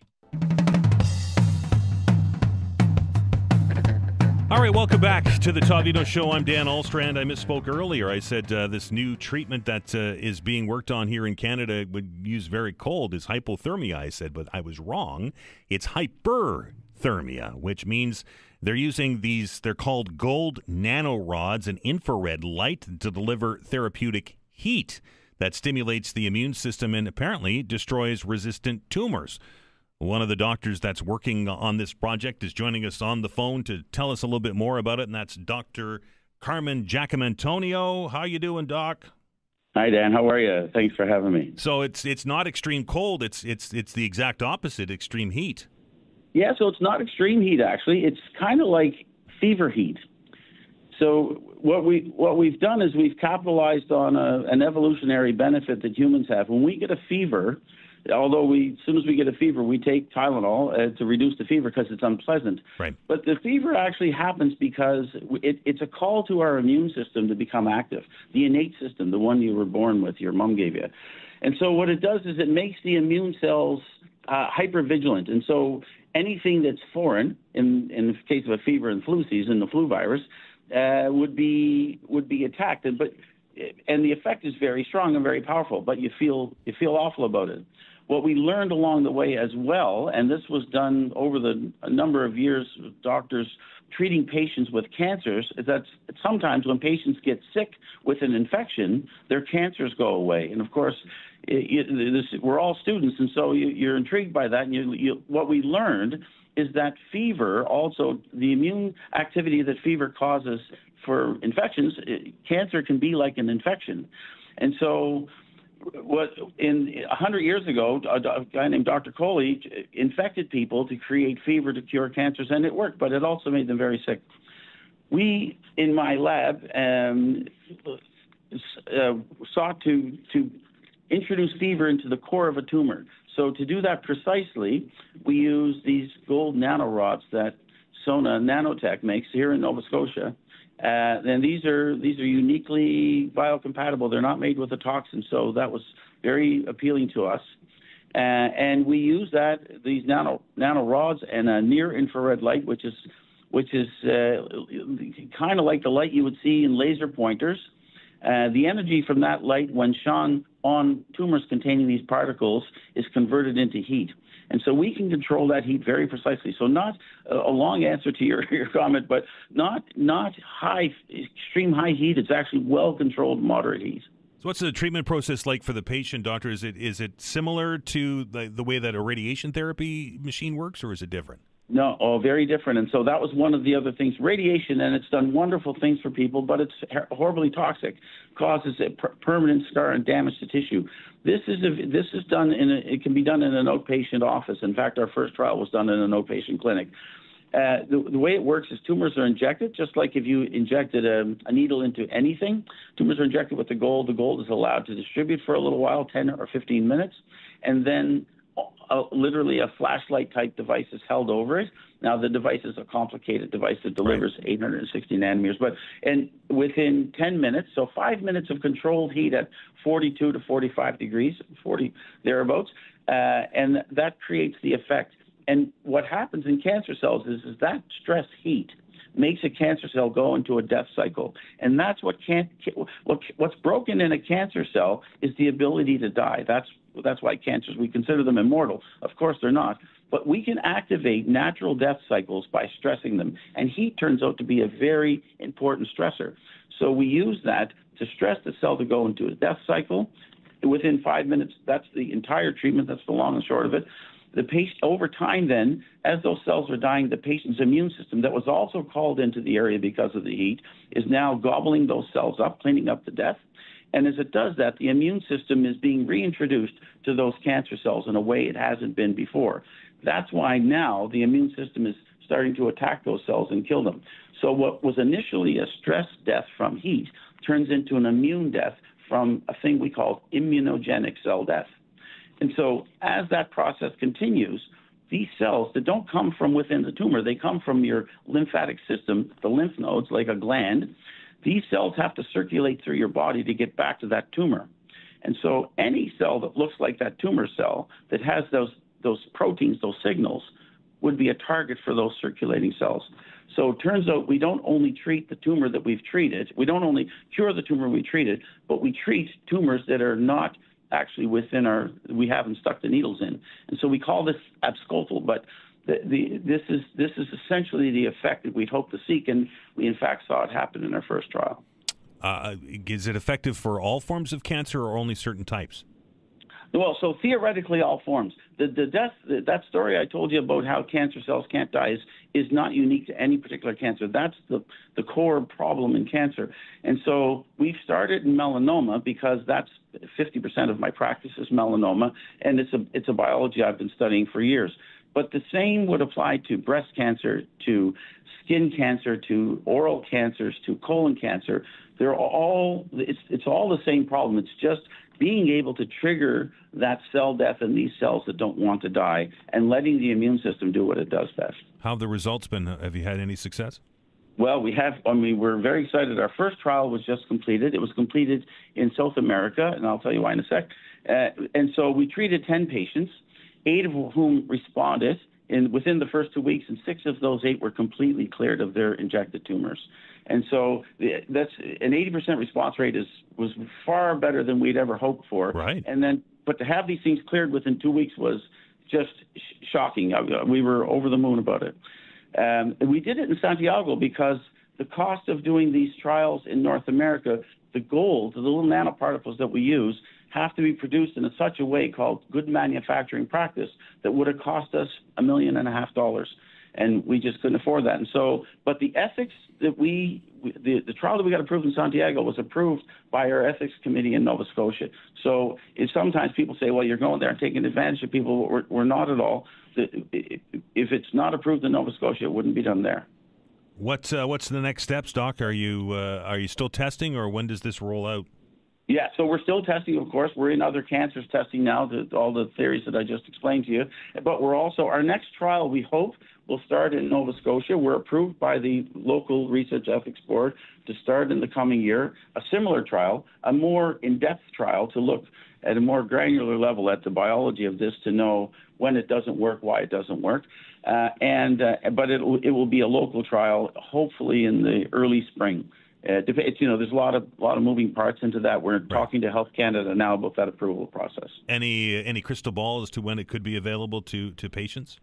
All right, welcome back to The Todd Veinotte Show. I'm Dan Ahlstrand. I misspoke earlier. I said this new treatment that is being worked on here in Canada would use very cold is hypothermia, I said, but I was wrong. It's hyperthermia, which means they're using they're called gold nanorods and infrared light to deliver therapeutic heat that stimulates the immune system and apparently destroys resistant tumors. One of the doctors that's working on this project is joining us on the phone to tell us a little bit more about it, and that's Dr. Carman Giacomantonio. How you doing, Doc? Hi, Dan. How are you? Thanks for having me. So it's not extreme cold. It's the exact opposite, extreme heat. Yeah, so it's not extreme heat, actually. It's kind of like fever heat. So what we've done is we've capitalized on an evolutionary benefit that humans have. When we get a fever, although as soon as we get a fever, we take Tylenol to reduce the fever because it's unpleasant. Right. But the fever actually happens because it's a call to our immune system to become active, the innate system, the one you were born with, your mom gave you. And so what it does is it makes the immune cells hypervigilant. And so anything that's foreign, in the case of a fever and flu season, the flu virus, would be attacked. And the effect is very strong and very powerful, but you feel awful about it. What we learned along the way as well, and this was done over a number of years with doctors treating patients with cancers, is that sometimes when patients get sick with an infection, their cancers go away. And of course, we're all students, and so you're intrigued by that. And what we learned is that fever, also the immune activity that fever causes for infections, cancer can be like an infection. And so 100 years ago, a guy named Dr. Coley infected people to create fever to cure cancers, and it worked, but it also made them very sick. We, in my lab, sought to introduce fever into the core of a tumor. So to do that precisely, we use these gold nanorods that Sona Nanotech makes here in Nova Scotia. And these are uniquely biocompatible. They're not made with a toxin, so that was very appealing to us. And we use these nanorods and a near-infrared light, which is kind of like the light you would see in laser pointers. The energy from that light, when shone on tumors containing these particles, is converted into heat. And so we can control that heat very precisely. So not a long answer to your comment, but not extreme high heat. It's actually well-controlled moderate heat. So what's the treatment process like for the patient, doctor? Is it similar to the way that a radiation therapy machine works, or is it different? No, very different. And so that was one of the other things. Radiation, and it's done wonderful things for people, but it's horribly toxic, causes a permanent scar and damage to tissue. This is done it can be done in an outpatient office. In fact, our first trial was done in an outpatient clinic. The way it works is tumors are injected, just like if you injected a needle into anything. Tumors are injected with the gold. The gold is allowed to distribute for a little while, 10 or 15 minutes, and then literally a flashlight-type device is held over it. Now, the device is a complicated device that delivers 860 nanometers, and within 10 minutes, so 5 minutes of controlled heat at 42 to 45 degrees, 40 thereabouts, and that creates the effect. And what happens in cancer cells is that stress heat makes a cancer cell go into a death cycle. And that's what's broken in a cancer cell is the ability to die. That's why cancers, we consider them immortal. Of course they're not. But we can activate natural death cycles by stressing them. And heat turns out to be a very important stressor. So we use that to stress the cell to go into a death cycle. Within 5 minutes, that's the entire treatment. That's the long and short of it. The patient, over time then, as those cells are dying, the patient's immune system that was also called into the area because of the heat is now gobbling those cells up, cleaning up the death. And as it does that, the immune system is being reintroduced to those cancer cells in a way it hasn't been before. That's why now the immune system is starting to attack those cells and kill them. So what was initially a stress death from heat turns into an immune death from a thing we call immunogenic cell death. And so as that process continues, these cells that don't come from within the tumor, they come from your lymphatic system, the lymph nodes, like a gland. These cells have to circulate through your body to get back to that tumor. And so any cell that looks like that tumor cell that has those proteins, those signals, would be a target for those circulating cells. So it turns out we don't only treat the tumor that we've treated, we don't only cure the tumor we treated, but we treat tumors that are not actually we haven't stuck the needles in. And so we call this abscopal, but this is essentially the effect that we'd hope to seek, and we in fact saw it happen in our first trial. Is it effective for all forms of cancer or only certain types? Well, so theoretically, all forms. That story I told you about how cancer cells can't die is not unique to any particular cancer. That's the core problem in cancer. And so we've started in melanoma because that's 50% of my practice is melanoma, and it's a biology I've been studying for years. But the same would apply to breast cancer, to skin cancer, to oral cancers, to colon cancer. It's all the same problem. It's just being able to trigger that cell death in these cells that don't want to die and letting the immune system do what it does best. How have the results been? Have you had any success? Well, we're very excited. Our first trial was just completed. It was completed in South America, and I'll tell you why in a sec. And so we treated 10 patients, 8 of whom responded within the first 2 weeks, and 6 of those 8 were completely cleared of their injected tumors. And so that's an 80% response rate was far better than we'd ever hoped for. Right. But to have these things cleared within 2 weeks was just shocking. We were over the moon about it. And we did it in Santiago because the cost of doing these trials in North America, the little nanoparticles that we use, have to be produced in such a way called good manufacturing practice that would have cost us $1.5 million. And we just couldn't afford that. And so, but the ethics that the trial that we got approved in Santiago was approved by our ethics committee in Nova Scotia. So sometimes people say, well, you're going there and taking advantage of people. We're not at all. If it's not approved in Nova Scotia, it wouldn't be done there. What's the next steps, Doc? Are you still testing, or when does this roll out? Yeah, so we're still testing, of course. We're in other cancers testing now, all the theories that I just explained to you. But we're also, our next trial, we hope, will start in Nova Scotia. We're approved by the local research ethics board to start in the coming year. A similar trial, a more in-depth trial to look at a more granular level at the biology of this to know when it doesn't work, why it doesn't work. But it will be a local trial, hopefully in the early spring. There's a lot of moving parts into that. We're talking to Health Canada now about that approval process. Any crystal ball as to when it could be available to patients?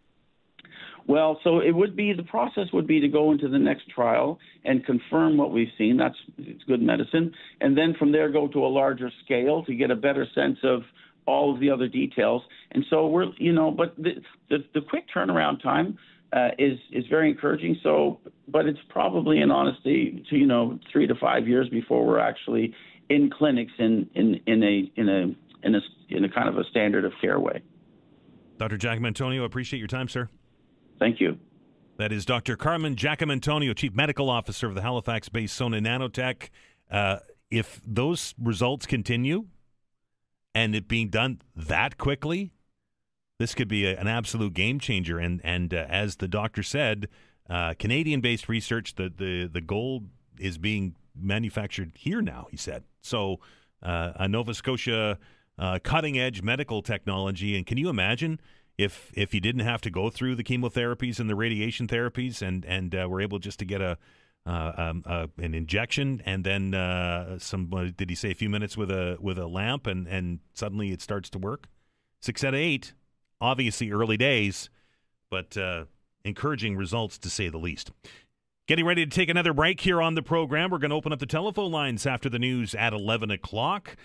Well, so the process would be to go into the next trial and confirm what we've seen. It's good medicine. And then from there go to a larger scale to get a better sense of all of the other details. And so but the quick turnaround time is very encouraging. So, but it's probably, in honesty, 3 to 5 years before we're actually in clinics in a kind of a standard of care way. Dr. Giacomantonio, appreciate your time, sir. Thank you. That is Dr. Carman Giacomantonio, Chief Medical Officer of the Halifax-based Sona Nanotech. If those results continue and it being done that quickly, this could be an absolute game changer. And as the doctor said, Canadian-based research, the gold is being manufactured here now, he said. So a Nova Scotia cutting-edge medical technology. And can you imagine if you didn't have to go through the chemotherapies and the radiation therapies and were able just to get an injection and then did he say a few minutes with a lamp and suddenly it starts to work? 6 out of 8. Obviously early days, but encouraging results to say the least. Getting ready to take another break here on the program. We're going to open up the telephone lines after the news at 11 o'clock.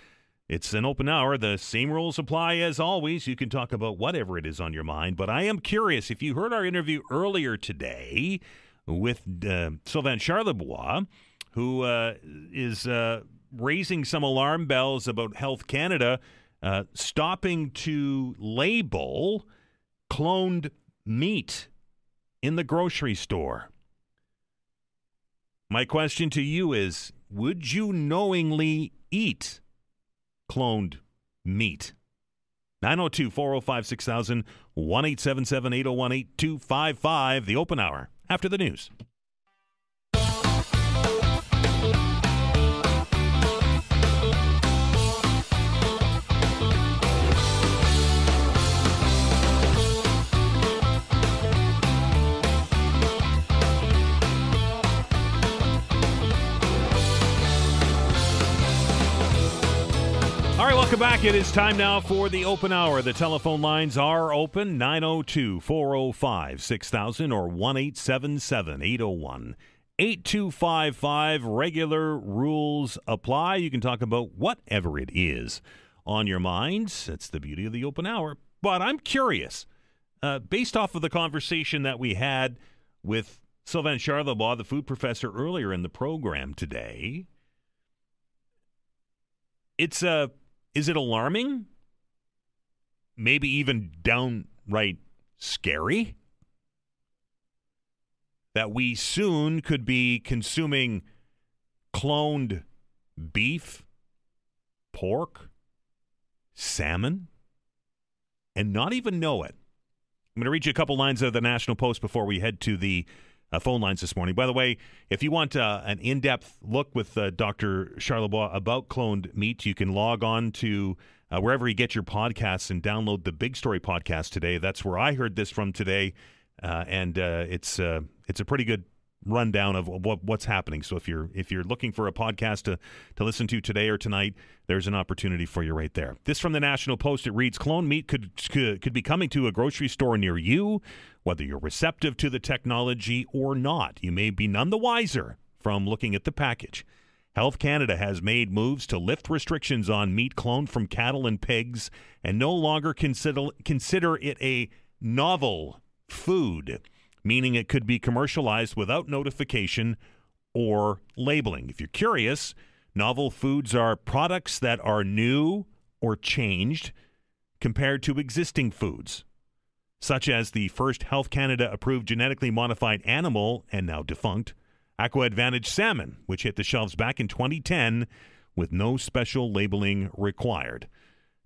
It's an open hour. The same rules apply as always. You can talk about whatever it is on your mind, but I am curious, if you heard our interview earlier today with Sylvain Charlebois, who is raising some alarm bells about Health Canada stopping to label cloned meat in the grocery store. My question to you is, would you knowingly eat cloned meat. 902-405-6000, 1-877-801-8255, the open hour, after the news. All right, welcome back. It is time now for the open hour. The telephone lines are open, 902-405-6000 or 1-877-801-8255. Regular rules apply. You can talk about whatever it is on your minds. That's the beauty of the open hour. But I'm curious, based off of the conversation that we had with Sylvain Charlebois, the food professor, earlier in the program today, is it alarming? Maybe even downright scary? That we soon could be consuming cloned beef, pork, salmon, and not even know it. I'm going to read you a couple lines of the National Post before we head to the phone lines this morning. By the way, if you want an in-depth look with Dr. Charlebois about cloned meat, you can log on to wherever you get your podcasts and download the Big Story podcast today. That's where I heard this from today, and it's a pretty good rundown of what's happening. So if you're looking for a podcast to listen to today or tonight, there's an opportunity for you right there. This from the National Post. It reads, cloned meat could be coming to a grocery store near you, whether you're receptive to the technology or not. You may be none the wiser from looking at the package. Health Canada has made moves to lift restrictions on meat cloned from cattle and pigs and no longer consider it a novel food, meaning it could be commercialized without notification or labeling. If you're curious, novel foods are products that are new or changed compared to existing foods, such as the first Health Canada approved genetically modified animal, and now defunct, Aqua Advantage salmon, which hit the shelves back in 2010 with no special labeling required.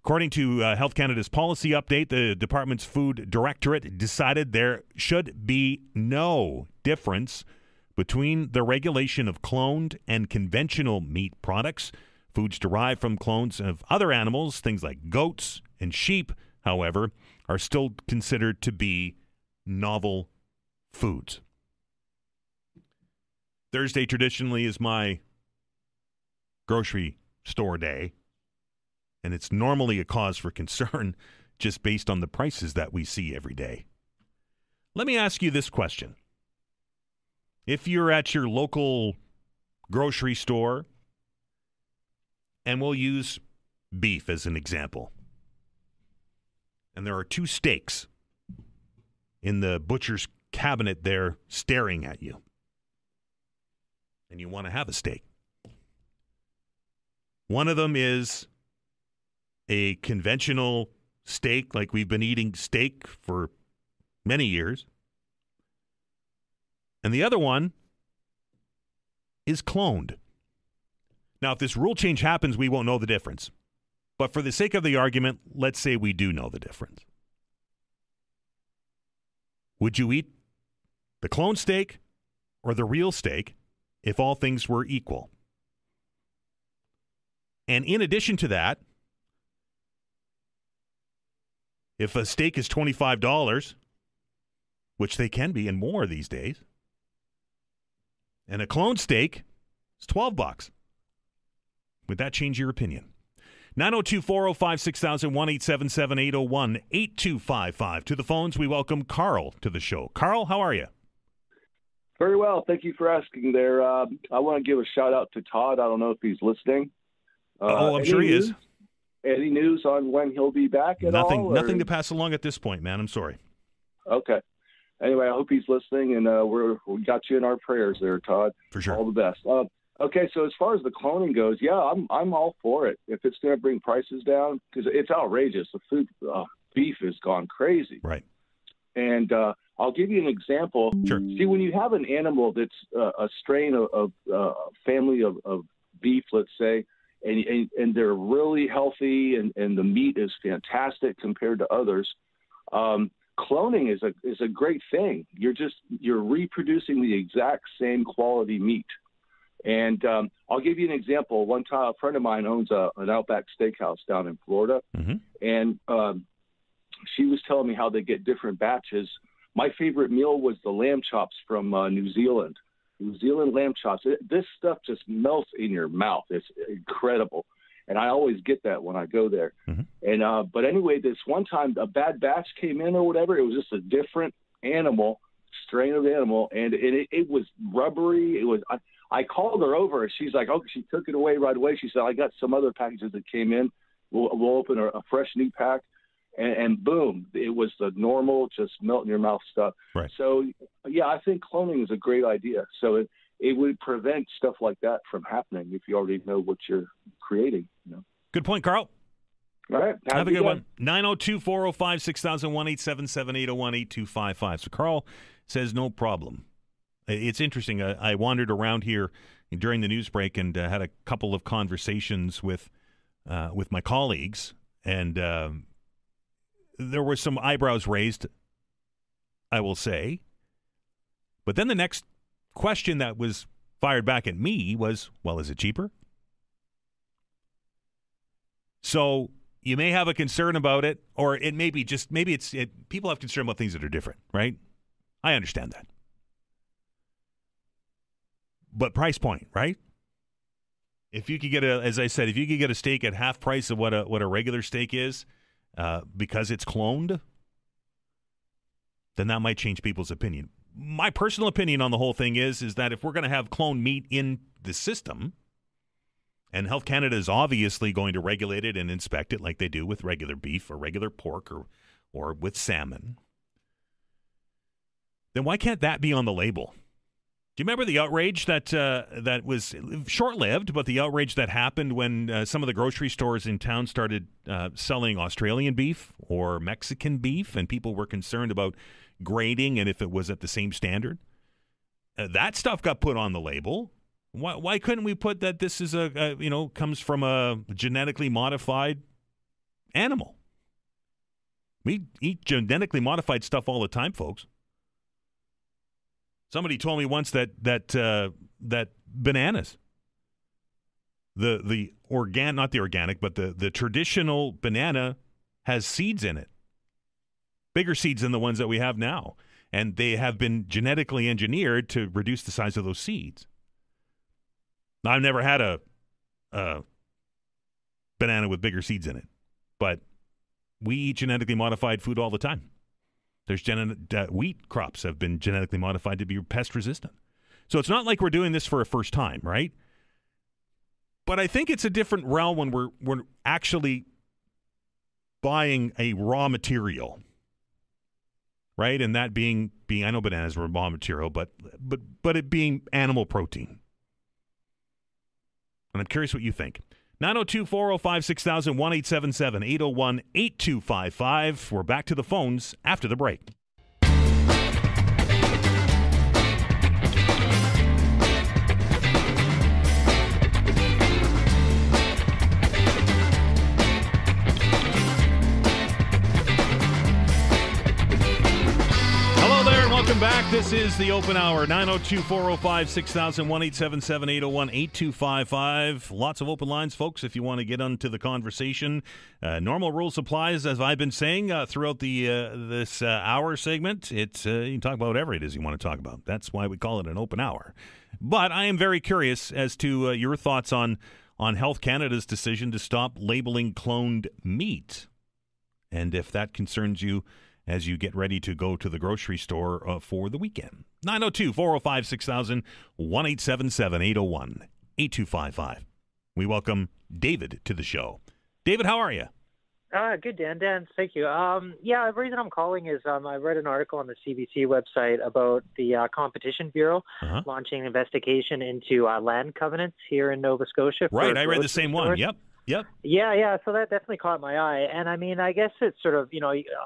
According to Health Canada's policy update, the department's food directorate decided there should be no difference between the regulation of cloned and conventional meat products. Foods derived from clones of other animals, things like goats and sheep, however, are still considered to be novel foods. Thursday traditionally is my grocery store day, and it's normally a cause for concern just based on the prices that we see every day. Let me ask you this question. If you're at your local grocery store, and we'll use beef as an example, and there are two steaks in the butcher's cabinet there staring at you, and you want to have a steak. One of them is a conventional steak, like we've been eating steak for many years. And the other one is cloned. Now, if this rule change happens, we won't know the difference. But for the sake of the argument, let's say we do know the difference. Would you eat the cloned steak or the real steak if all things were equal? And in addition to that, if a steak is $25, which they can be and more these days, and a cloned steak is $12, would that change your opinion? 902-405-6000, 1-877-801-8255. To the phones, we welcome Carl to the show. Carl, how are you? Very well. Thank you for asking there. I want to give a shout out to Todd. I don't know if he's listening. I'm sure he is. Any news on when he'll be back at all? Nothing to pass along at this point, man. I'm sorry. Okay. Anyway, I hope he's listening, and we got you in our prayers there, Todd. For sure. All the best. Okay, so as far as the cloning goes, yeah, I'm all for it. If it's going to bring prices down, because it's outrageous. The food, beef has gone crazy. Right. And I'll give you an example. Sure. See, when you have an animal that's a strain of family of beef, let's say, and they're really healthy, and the meat is fantastic compared to others. Cloning is a great thing. You're reproducing the exact same quality meat. And I'll give you an example. One time, a friend of mine owns an Outback Steakhouse down in Florida, and she was telling me how they get different batches. My favorite meal was the lamb chops from New Zealand. New Zealand lamb chops. This stuff just melts in your mouth. It's incredible. And I always get that when I go there. And but anyway, this one time a bad batch came in or whatever. It was just a different strain of animal, and it was rubbery. It was. I called her over, and she's like, "Oh," she took it away right away. She said, "I got some other packages that came in. We'll open a fresh new pack." And boom, it was the normal, just melt in your mouth stuff. Right. So, yeah, I think cloning is a great idea. So it would prevent stuff like that from happening if you already know what you're creating. Good point, Carl. All right. Have a good one. 902-405-6000, 1-877-801-8255. So Carl says no problem. It's interesting. I wandered around here during the news break and had a couple of conversations with my colleagues, and there were some eyebrows raised, I will say. But then the next question that was fired back at me was, well, is it cheaper? So you may have a concern about it, or it may be just, people have concern about things that are different, right? I understand that. But price point, right? If you could get as I said, if you could get a steak at half price of what a regular steak is, because it's cloned, then that might change people's opinion. My personal opinion on the whole thing is that if we're going to have cloned meat in the system, and Health Canada is obviously going to regulate it and inspect it like they do with regular beef or regular pork or with salmon, then why can't that be on the label? Do you remember the outrage that was short-lived, but the outrage that happened when some of the grocery stores in town started selling Australian beef or Mexican beef, and people were concerned about grading and if it was at the same standard? That stuff got put on the label. Why couldn't we put that this is comes from a genetically modified animal? We eat genetically modified stuff all the time, folks. Somebody told me once that bananas, not the organic, but the traditional banana has seeds in it, bigger seeds than the ones that we have now, and they have been genetically engineered to reduce the size of those seeds. Now, I've never had a banana with bigger seeds in it, but we eat genetically modified food all the time. There's wheat crops have been genetically modified to be pest resistant. So it's not like we're doing this for a first time, right? But I think it's a different realm when we're actually buying a raw material, right? And that being I know bananas were raw material, but it being animal protein. And I'm curious what you think. 902-405-6000, 1-877-801-8255. We're back to the phones after the break. Welcome back. This is the Open Hour, 902-405-6000, 1-877-801-8255. Lots of open lines, folks, if you want to get onto the conversation. Normal rules applies, as I've been saying, throughout this hour segment. It's you can talk about whatever it is you want to talk about. That's why we call it an open hour. But I am very curious as to your thoughts on Health Canada's decision to stop labeling cloned meat, and if that concerns you as you get ready to go to the grocery store for the weekend. 902-405-6000, 1-877-801-8255. We welcome David to the show. David, how are you? Good, Dan. Dan, thank you. The reason I'm calling is I read an article on the CBC website about the Competition Bureau launching an investigation into land covenants here in Nova Scotia. Right, I read the same one, yep. Yep. Yeah. So that definitely caught my eye. And I mean, I guess it's sort of,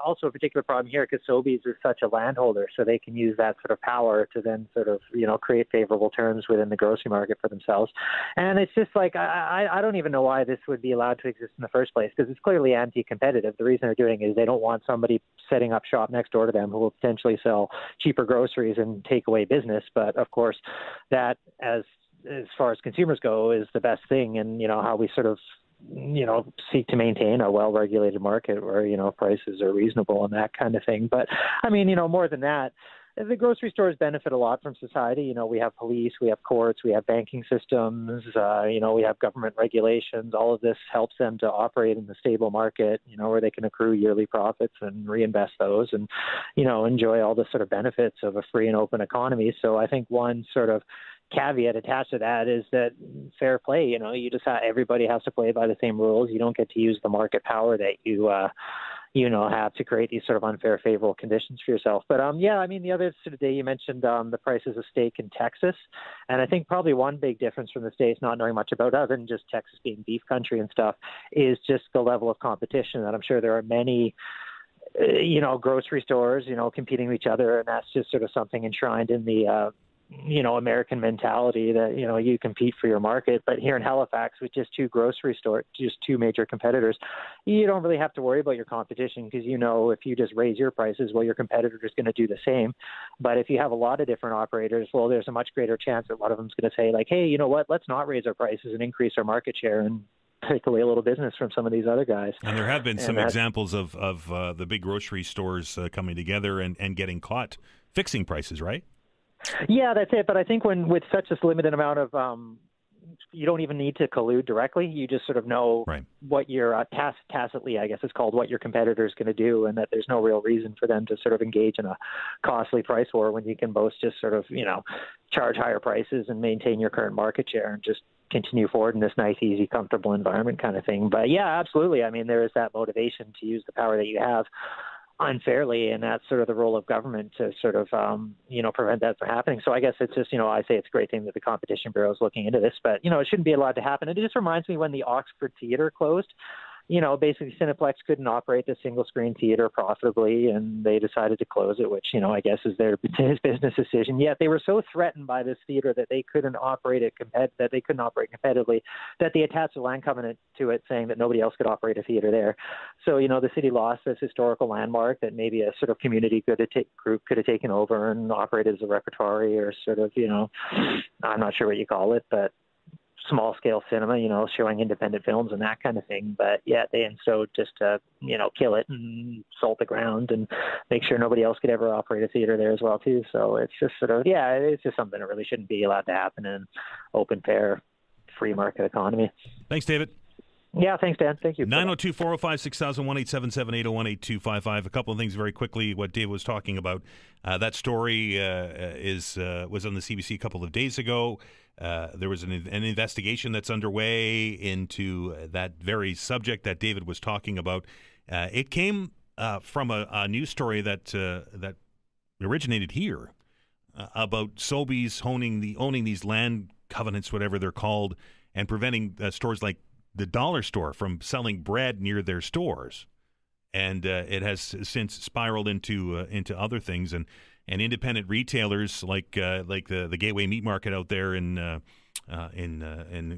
also a particular problem here because Sobeys is such a landholder, so they can use that sort of power to then sort of, create favorable terms within the grocery market for themselves. And it's just like, I don't even know why this would be allowed to exist in the first place, because it's clearly anti-competitive. The reason they're doing it is they don't want somebody setting up shop next door to them who will potentially sell cheaper groceries and take away business. But of course, that as far as consumers go is the best thing, and how we sort of seek to maintain a well-regulated market where prices are reasonable and that kind of thing. But I mean, more than that, the grocery stores benefit a lot from society. We have police, we have courts, we have banking systems, we have government regulations. All of this helps them to operate in the stable market, where they can accrue yearly profits and reinvest those and, enjoy all the sort of benefits of a free and open economy. So I think one sort of caveat attached to that is that fair play, you just everybody has to play by the same rules. You don't get to use the market power that you have to create these sort of unfair, favorable conditions for yourself. But the other sort of day you mentioned the prices of steak in Texas, and I think probably one big difference from the States, not knowing much about other than just Texas being beef country and stuff, is just the level of competition. And I'm sure there are many grocery stores, competing with each other, and that's just sort of something enshrined in the American mentality that, you compete for your market. But here in Halifax, with just two grocery stores, just two major competitors, you don't really have to worry about your competition because, if you just raise your prices, well, your competitor is going to do the same. But if you have a lot of different operators, well, there's a much greater chance that one of them is going to say like, hey, you know what, let's not raise our prices and increase our market share and take away a little business from some of these other guys. And there have been some examples of the big grocery stores coming together and getting caught fixing prices, right? Yeah, that's it. But I think with such a limited amount of, you don't even need to collude directly. You just sort of know what your tacitly, I guess it's called, what your competitor is going to do, and that there's no real reason for them to sort of engage in a costly price war when you can both just sort of, charge higher prices and maintain your current market share and just continue forward in this nice, easy, comfortable environment kind of thing. But yeah, absolutely. I mean, there is that motivation to use the power that you have unfairly, and that's sort of the role of government to sort of, prevent that from happening. So I guess it's just, I say it's a great thing that the Competition Bureau is looking into this, but, it shouldn't be allowed to happen. It just reminds me when the Oxford Theatre closed. Basically Cineplex couldn't operate the single-screen theater profitably, and they decided to close it, which, I guess is their business decision. Yet they were so threatened by this theater that they couldn't operate competitively, that they attached a land covenant to it saying that nobody else could operate a theater there. So, the city lost this historical landmark that maybe a sort of community group could have taken over and operated as a repertory or sort of, I'm not sure what you call it, but small-scale cinema, showing independent films and that kind of thing. But yeah, they instilled just to, kill it and salt the ground and make sure nobody else could ever operate a theater there as well, too. So it's just sort of, it's just something that really shouldn't be allowed to happen in an open, fair, free market economy. Thanks, David. Yeah, thanks, Dan. Thank you. 902-405-6000, 1-877-801-8255. A couple of things very quickly. What Dave was talking about, that story was on the CBC a couple of days ago. There was an investigation that's underway into that very subject that David was talking about. It came from a news story that originated here about Sobeys owning these land covenants, whatever they're called, and preventing stores like the dollar store from selling bread near their stores. And it has since spiraled into other things, and independent retailers like the Gateway Meat Market out there in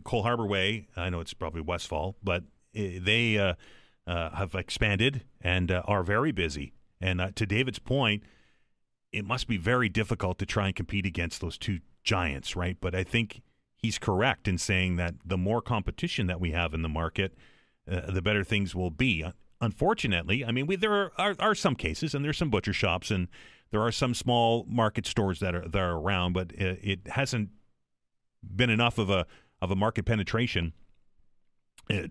Cole Harbour Way. I know it's probably Westfall, but they have expanded and are very busy. And to David's point, it must be very difficult to try and compete against those two giants, right? But I think he's correct in saying that the more competition that we have in the market, the better things will be. Unfortunately, I mean, there are some cases, and there's some butcher shops, and there are some small market stores that are around, but it hasn't been enough of a market penetration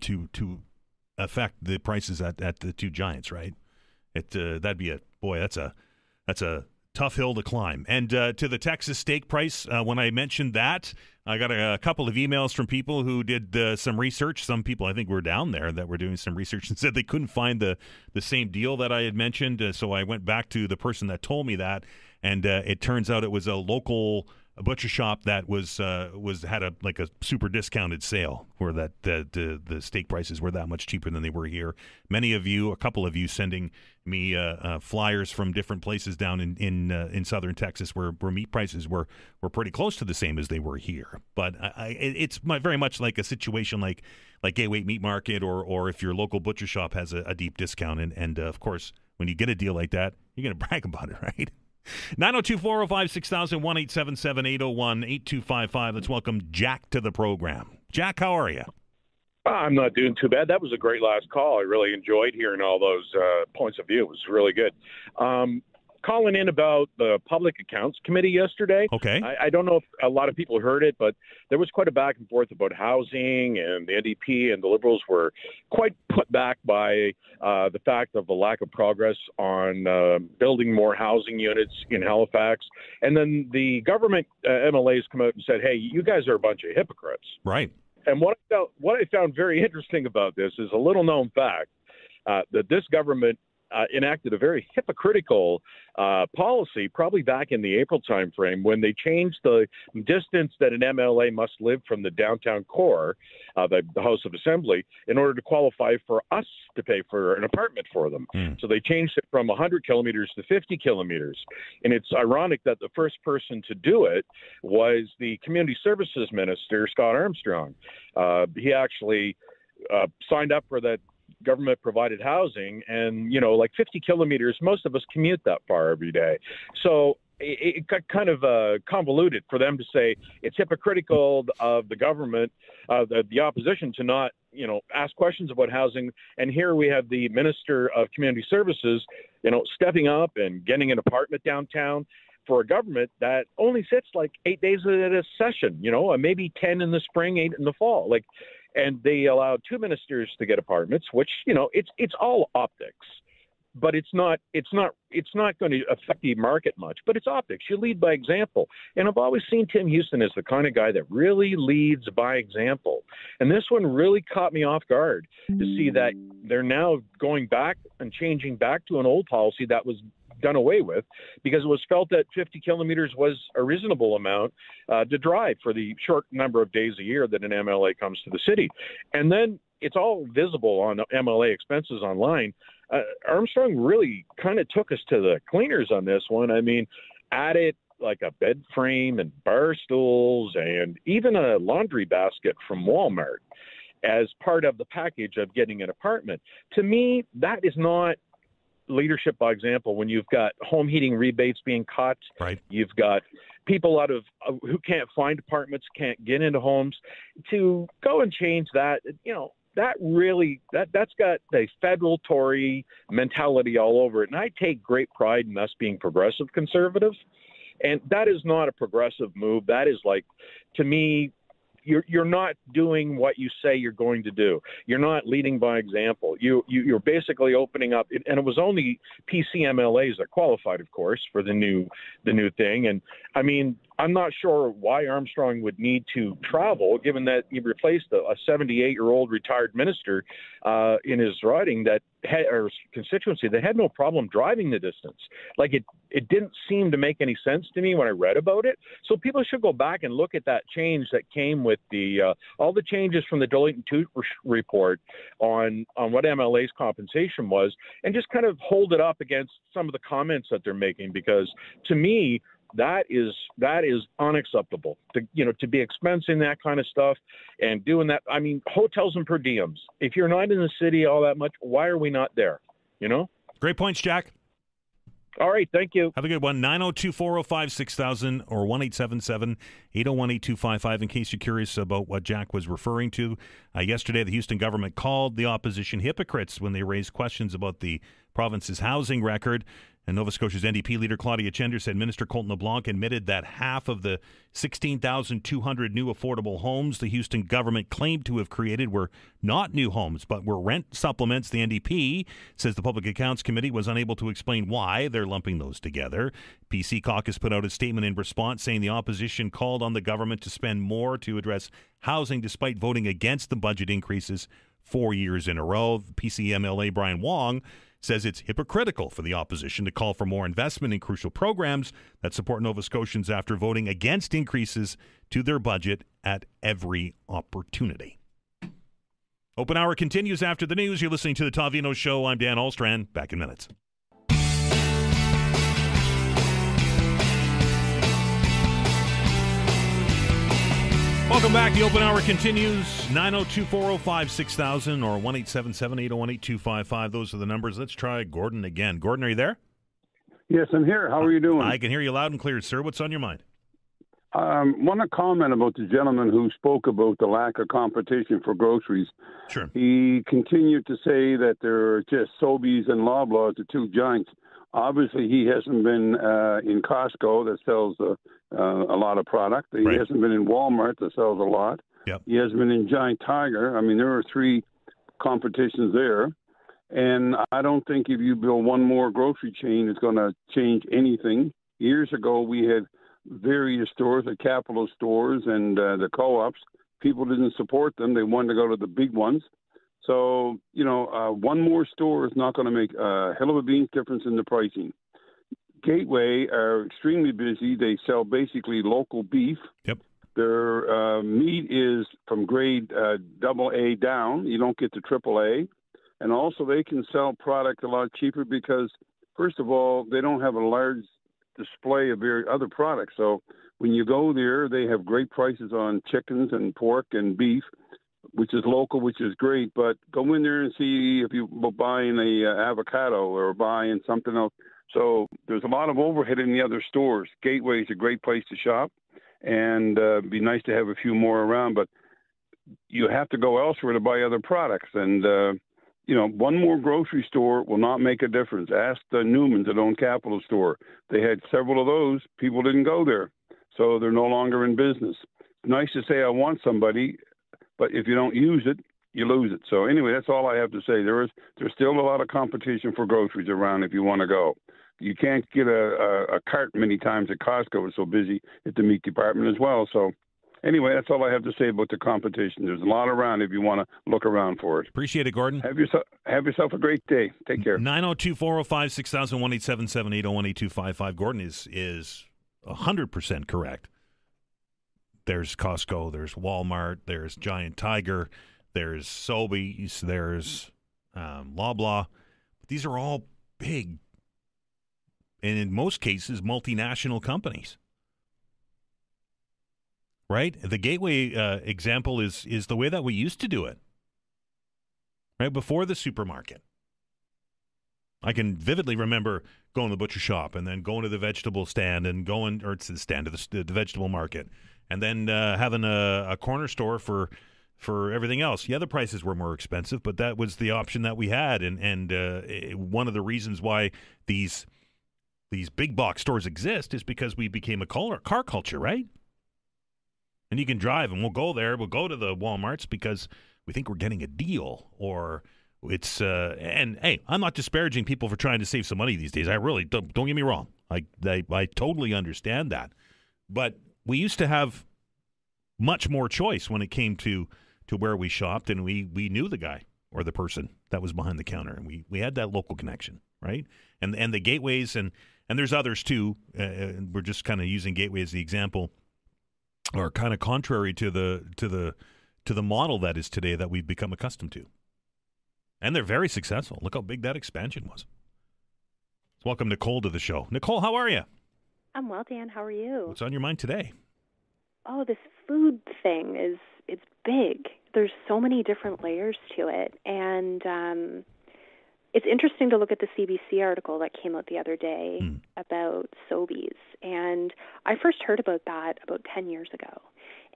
to affect the prices at the two giants, right? That'd be that's a tough hill to climb. And to the Texas steak price, when I mentioned that, I got a couple of emails from people who did some research. Some people, I think, were down there that were doing some research and said they couldn't find the same deal that I had mentioned. So I went back to the person that told me that, and it turns out it was a local butcher shop that was had a super discounted sale where the steak prices were that much cheaper than they were here. Many of you, a couple of you, sending me flyers from different places down in southern Texas where meat prices were pretty close to the same as they were here. But it's very much like a situation like Gateway Meat Market or if your local butcher shop has a deep discount. And of course, when you get a deal like that, you're going to brag about it, right? 902-405-6000, 1-877-801-8255. Let's welcome Jack to the program. Jack, how are you? I'm not doing too bad. That was a great last call. I really enjoyed hearing all those points of view. It was really good. Calling in about the Public Accounts Committee yesterday. Okay. I don't know if a lot of people heard it, but there was quite a back and forth about housing, and the NDP and the Liberals were quite put back by the fact of the lack of progress on building more housing units in Halifax. And then the government MLAs come out and said, hey, you guys are a bunch of hypocrites. Right. And what I found very interesting about this is a little known fact that this government enacted a very hypocritical policy probably back in the April timeframe when they changed the distance that an MLA must live from the downtown core, the House of Assembly, in order to qualify for us to pay for an apartment for them. So they changed it from 100 kilometers to 50 kilometers. And it's ironic that the first person to do it was the Community Services Minister, Scott Armstrong. He actually signed up for that government provided housing, and 50 kilometers, most of us commute that far every day. So it got kind of convoluted for them to say it's hypocritical of the government, the opposition, to not ask questions about housing. And here we have the Minister of Community Services stepping up and getting an apartment downtown for a government that only sits like 8 days at a session, maybe 10 in the spring, 8 in the fall. And they allowed 2 ministers to get apartments, which, it's all optics, but it's not going to affect the market much, but it's optics. You lead by example. And I've always seen Tim Houston as the kind of guy that really leads by example. And this one really caught me off guard to see that they're now going back and changing back to an old policy that was done away with because it was felt that 50 kilometers was a reasonable amount to drive for the short number of days a year that an MLA comes to the city. And then it's all visible on MLA expenses online. Armstrong really kind of took us to the cleaners on this one. I mean, added like a bed frame and bar stools and even a laundry basket from Walmart as part of the package of getting an apartment. To me, that is not leadership by example. When you've got home heating rebates being cut, right, you've got people who can't find apartments, can't get into homes, to go and change that, that's got the federal Tory mentality all over it. And I take great pride in us being progressive conservative. And that is not a progressive move. That is to me, you're not doing what you say you're going to do. You're not leading by example. You're basically opening up, and it was only PCMLAs that qualified, of course, for the new thing. And I mean, I'm not sure why Armstrong would need to travel, given that he replaced a 78-year-old retired minister in his riding or constituency that had no problem driving the distance. It didn't seem to make any sense to me when I read about it. So people should go back and look at that change that came with all the changes from the Deloitte & Touche report on what MLA's compensation was, and just kind of hold it up against some of the comments that they're making, because to me, that is unacceptable to be expensing that kind of stuff and doing that. I mean, hotels and per diems. If you're not in the city all that much, why are we not there? Great points, Jack. All right, thank you. Have a good one. 902-405-6000 or 1-877-801-8255 in case you're curious about what Jack was referring to. Yesterday, the Houston government called the opposition hypocrites when they raised questions about the province's housing record. And Nova Scotia's NDP leader Claudia Chender said Minister Colton LeBlanc admitted that half of the 16,200 new affordable homes the Houston government claimed to have created were not new homes, but were rent supplements. The NDP says the Public Accounts Committee was unable to explain why they're lumping those together. PC caucus put out a statement in response saying the opposition called on the government to spend more to address housing despite voting against the budget increases 4 years in a row. PC MLA Brian Wong says it's hypocritical for the opposition to call for more investment in crucial programs that support Nova Scotians after voting against increases to their budget at every opportunity. Open Hour continues after the news. You're listening to the Todd Veinotte Show. I'm Dan Ahlstrand. Back in minutes. Welcome back. The Open Hour continues. 902-405-6000 or 1-877-801-8255. Those are the numbers. Let's try Gordon again. Gordon, are you there? Yes, I'm here. How are you doing? I can hear you loud and clear, sir. What's on your mind? Want to comment about the gentleman who spoke about the lack of competition for groceries. Sure. He continued to say that there are just Sobeys and Loblaws, the two giants. Obviously, he hasn't been in Costco that sells a lot of product. He hasn't been in Walmart that sells a lot. Yep. He hasn't been in Giant Tiger. I mean, there are three competitions there. And I don't think if you build one more grocery chain, it's going to change anything. Years ago, we had various stores, the Capital stores and the co-ops. People didn't support them. They wanted to go to the big ones. So, one more store is not going to make a hell of a beans difference in the pricing. Gateway are extremely busy. They sell basically local beef. Yep. Their meat is from grade AA down. You don't get the AAA. And also they can sell product a lot cheaper because, first of all, they don't have a large display of other products. So when you go there, they have great prices on chickens and pork and beef, which is local, which is great. But go in there and see if you're buying a avocado or buying something else. So there's a lot of overhead in the other stores. Gateway is a great place to shop, and it'd be nice to have a few more around. But you have to go elsewhere to buy other products. And, one more grocery store will not make a difference. Ask the Newmans that own Capital Store. They had several of those. People didn't go there. So they're no longer in business. It's nice to say I want somebody, but if you don't use it, you lose it. So anyway, that's all I have to say. There's still a lot of competition for groceries around if you want to go. You can't get a cart many times at Costco. It's so busy at the meat department as well. So anyway, that's all I have to say about the competition. There's a lot around if you want to look around for it. Appreciate it, Gordon. Have yourself a great day. Take care. 902-405-6000, 1-877-801-8255. Gordon is 100% correct. There's Costco, there's Walmart, there's Giant Tiger, there's Sobeys, there's Loblaw. These are all big, and in most cases, multinational companies. Right? The Gateway example is the way that we used to do it. Right? Before the supermarket. I can vividly remember going to the butcher shop and then going to the vegetable stand and going, or to the stand, to the vegetable market, and then having a corner store for everything else. Yeah, the prices were more expensive, but that was the option that we had. And one of the reasons why these big box stores exist is because we became a car culture, right? And you can drive, and we'll go there. We'll go to the Walmarts because we think we're getting a deal, or it's and hey, I'm not disparaging people for trying to save some money these days. I really don't get me wrong. I totally understand that, but we used to have much more choice when it came to where we shopped, and we knew the guy or the person that was behind the counter, and we had that local connection, right? And the gateways, and there's others too. We're just kind of using Gateway as the example, are kind of contrary to the model that is today that we've become accustomed to. And they're very successful. Look how big that expansion was. Let's welcome Nicole to the show. Nicole, how are you? I'm well, Dan. How are you? What's on your mind today? Oh, this food thing it's big. There's so many different layers to it. And it's interesting to look at the CBC article that came out the other day about Sobeys. And I first heard about that about 10 years ago.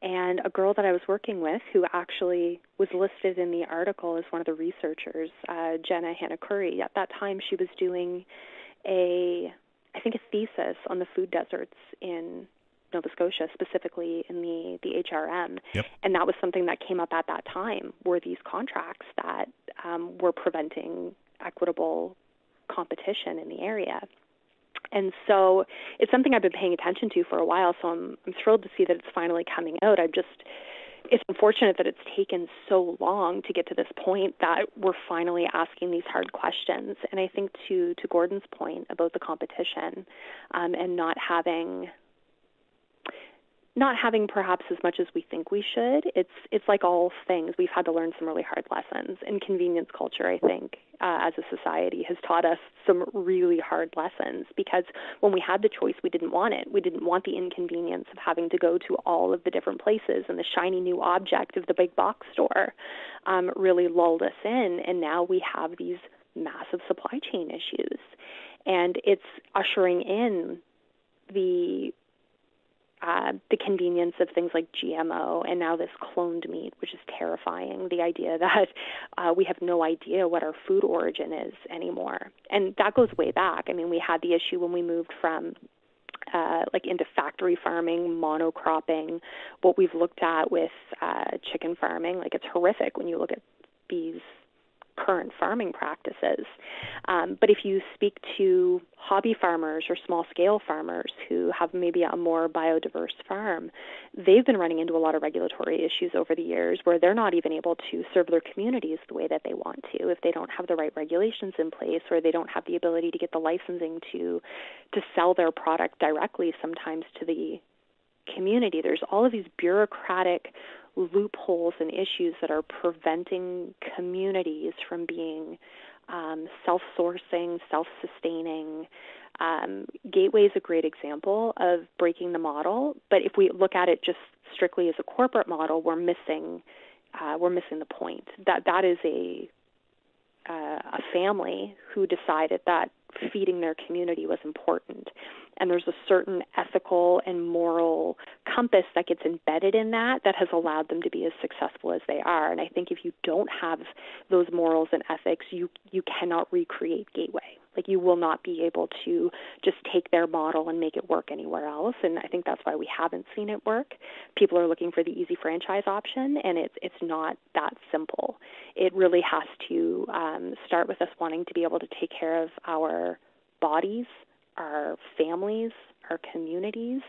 And a girl that I was working with who actually was listed in the article as one of the researchers, Jenna Hanna-Curry, at that time she was doing a thesis on the food deserts in Nova Scotia, specifically in the HRM. Yep. And that was something that came up at that time, were these contracts that were preventing equitable competition in the area. And so it's something I've been paying attention to for a while, so I'm thrilled to see that it's finally coming out. it's unfortunate that it's taken so long to get to this point that we're finally asking these hard questions. And I think to Gordon's point about the competition and not having perhaps as much as we think we should, it's like all things. We've had to learn some really hard lessons. And convenience culture, I think, as a society has taught us some really hard lessons, because when we had the choice, we didn't want it. We didn't want the inconvenience of having to go to all of the different places, and the shiny new object of the big box store really lulled us in. And now we have these massive supply chain issues. And it's ushering in the convenience of things like GMO and now this cloned meat, which is terrifying. The idea that we have no idea what our food origin is anymore. And that goes way back. I mean, we had the issue when we moved from into factory farming, monocropping, what we've looked at with chicken farming. Like, it's horrific when you look at these current farming practices. But if you speak to hobby farmers or small-scale farmers who have maybe a more biodiverse farm, they've been running into a lot of regulatory issues over the years where they're not even able to serve their communities the way that they want to if they don't have the right regulations in place, or they don't have the ability to get the licensing to sell their product directly sometimes to the community. There's all of these bureaucratic loopholes and issues that are preventing communities from being self-sourcing, self-sustaining. Gateway is a great example of breaking the model, but if we look at it just strictly as a corporate model, we're missing the point. That is a family who decided that feeding their community was important. And there's a certain ethical and moral compass that gets embedded in that has allowed them to be as successful as they are. And I think if you don't have those morals and ethics, you cannot recreate Gateway. Like, you will not be able to just take their model and make it work anywhere else. And I think that's why we haven't seen it work. People are looking for the easy franchise option, and it's not that simple. It really has to start with us wanting to be able to take care of our bodies, our families, our communities,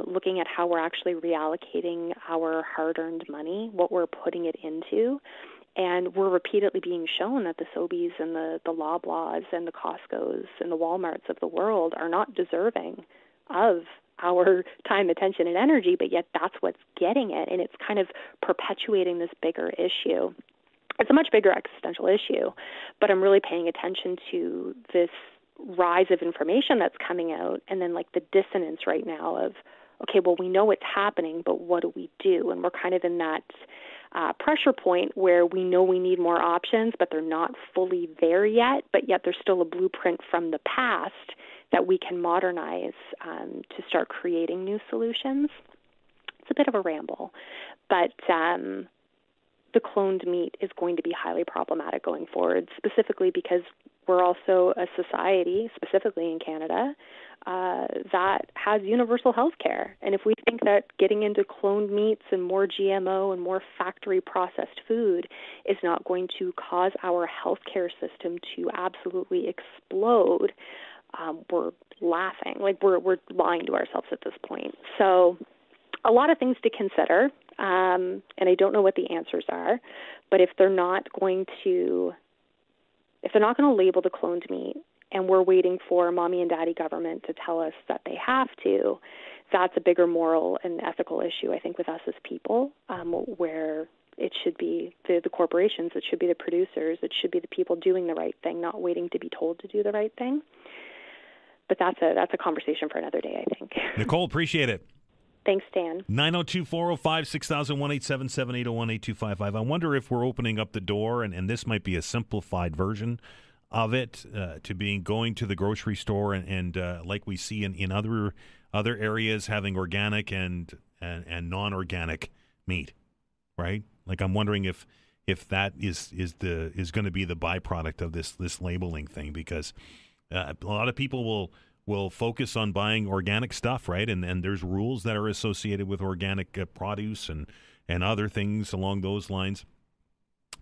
looking at how we're actually reallocating our hard-earned money, what we're putting it into. And we're repeatedly being shown that the Sobeys and the Loblaws and the Costcos and the Walmarts of the world are not deserving of our time, attention, and energy, but yet that's what's getting it. And it's kind of perpetuating this bigger issue. It's a much bigger existential issue, but I'm really paying attention to this rise of information that's coming out, and then like the dissonance right now of, okay, well, we know it's happening, but what do we do? And we're kind of in that pressure point where we know we need more options, but they're not fully there yet, but yet there's still a blueprint from the past that we can modernize to start creating new solutions. It's a bit of a ramble, but the cloned meat is going to be highly problematic going forward, specifically because we're also a society, specifically in Canada, that has universal health care. And if we think that getting into cloned meats and more GMO and more factory-processed food is not going to cause our healthcare system to absolutely explode, we're laughing. Like, we're lying to ourselves at this point. So a lot of things to consider, and I don't know what the answers are, but if they're not going to label the cloned meat, and we're waiting for mommy and daddy government to tell us that they have to, that's a bigger moral and ethical issue, I think, with us as people, where it should be the corporations, it should be the producers, it should be the people doing the right thing, not waiting to be told to do the right thing. But that's a conversation for another day, I think. Nicole, appreciate it. Thanks, Dan. 902-405-6000, 1-877-801-8255. I wonder if we're opening up the door, and this might be a simplified version of it, to going to the grocery store and like we see in other areas, having organic and non-organic meat, right? Like, I'm wondering if that is going to be the byproduct of this labeling thing, because a lot of people will focus on buying organic stuff, right? And there's rules that are associated with organic produce and other things along those lines,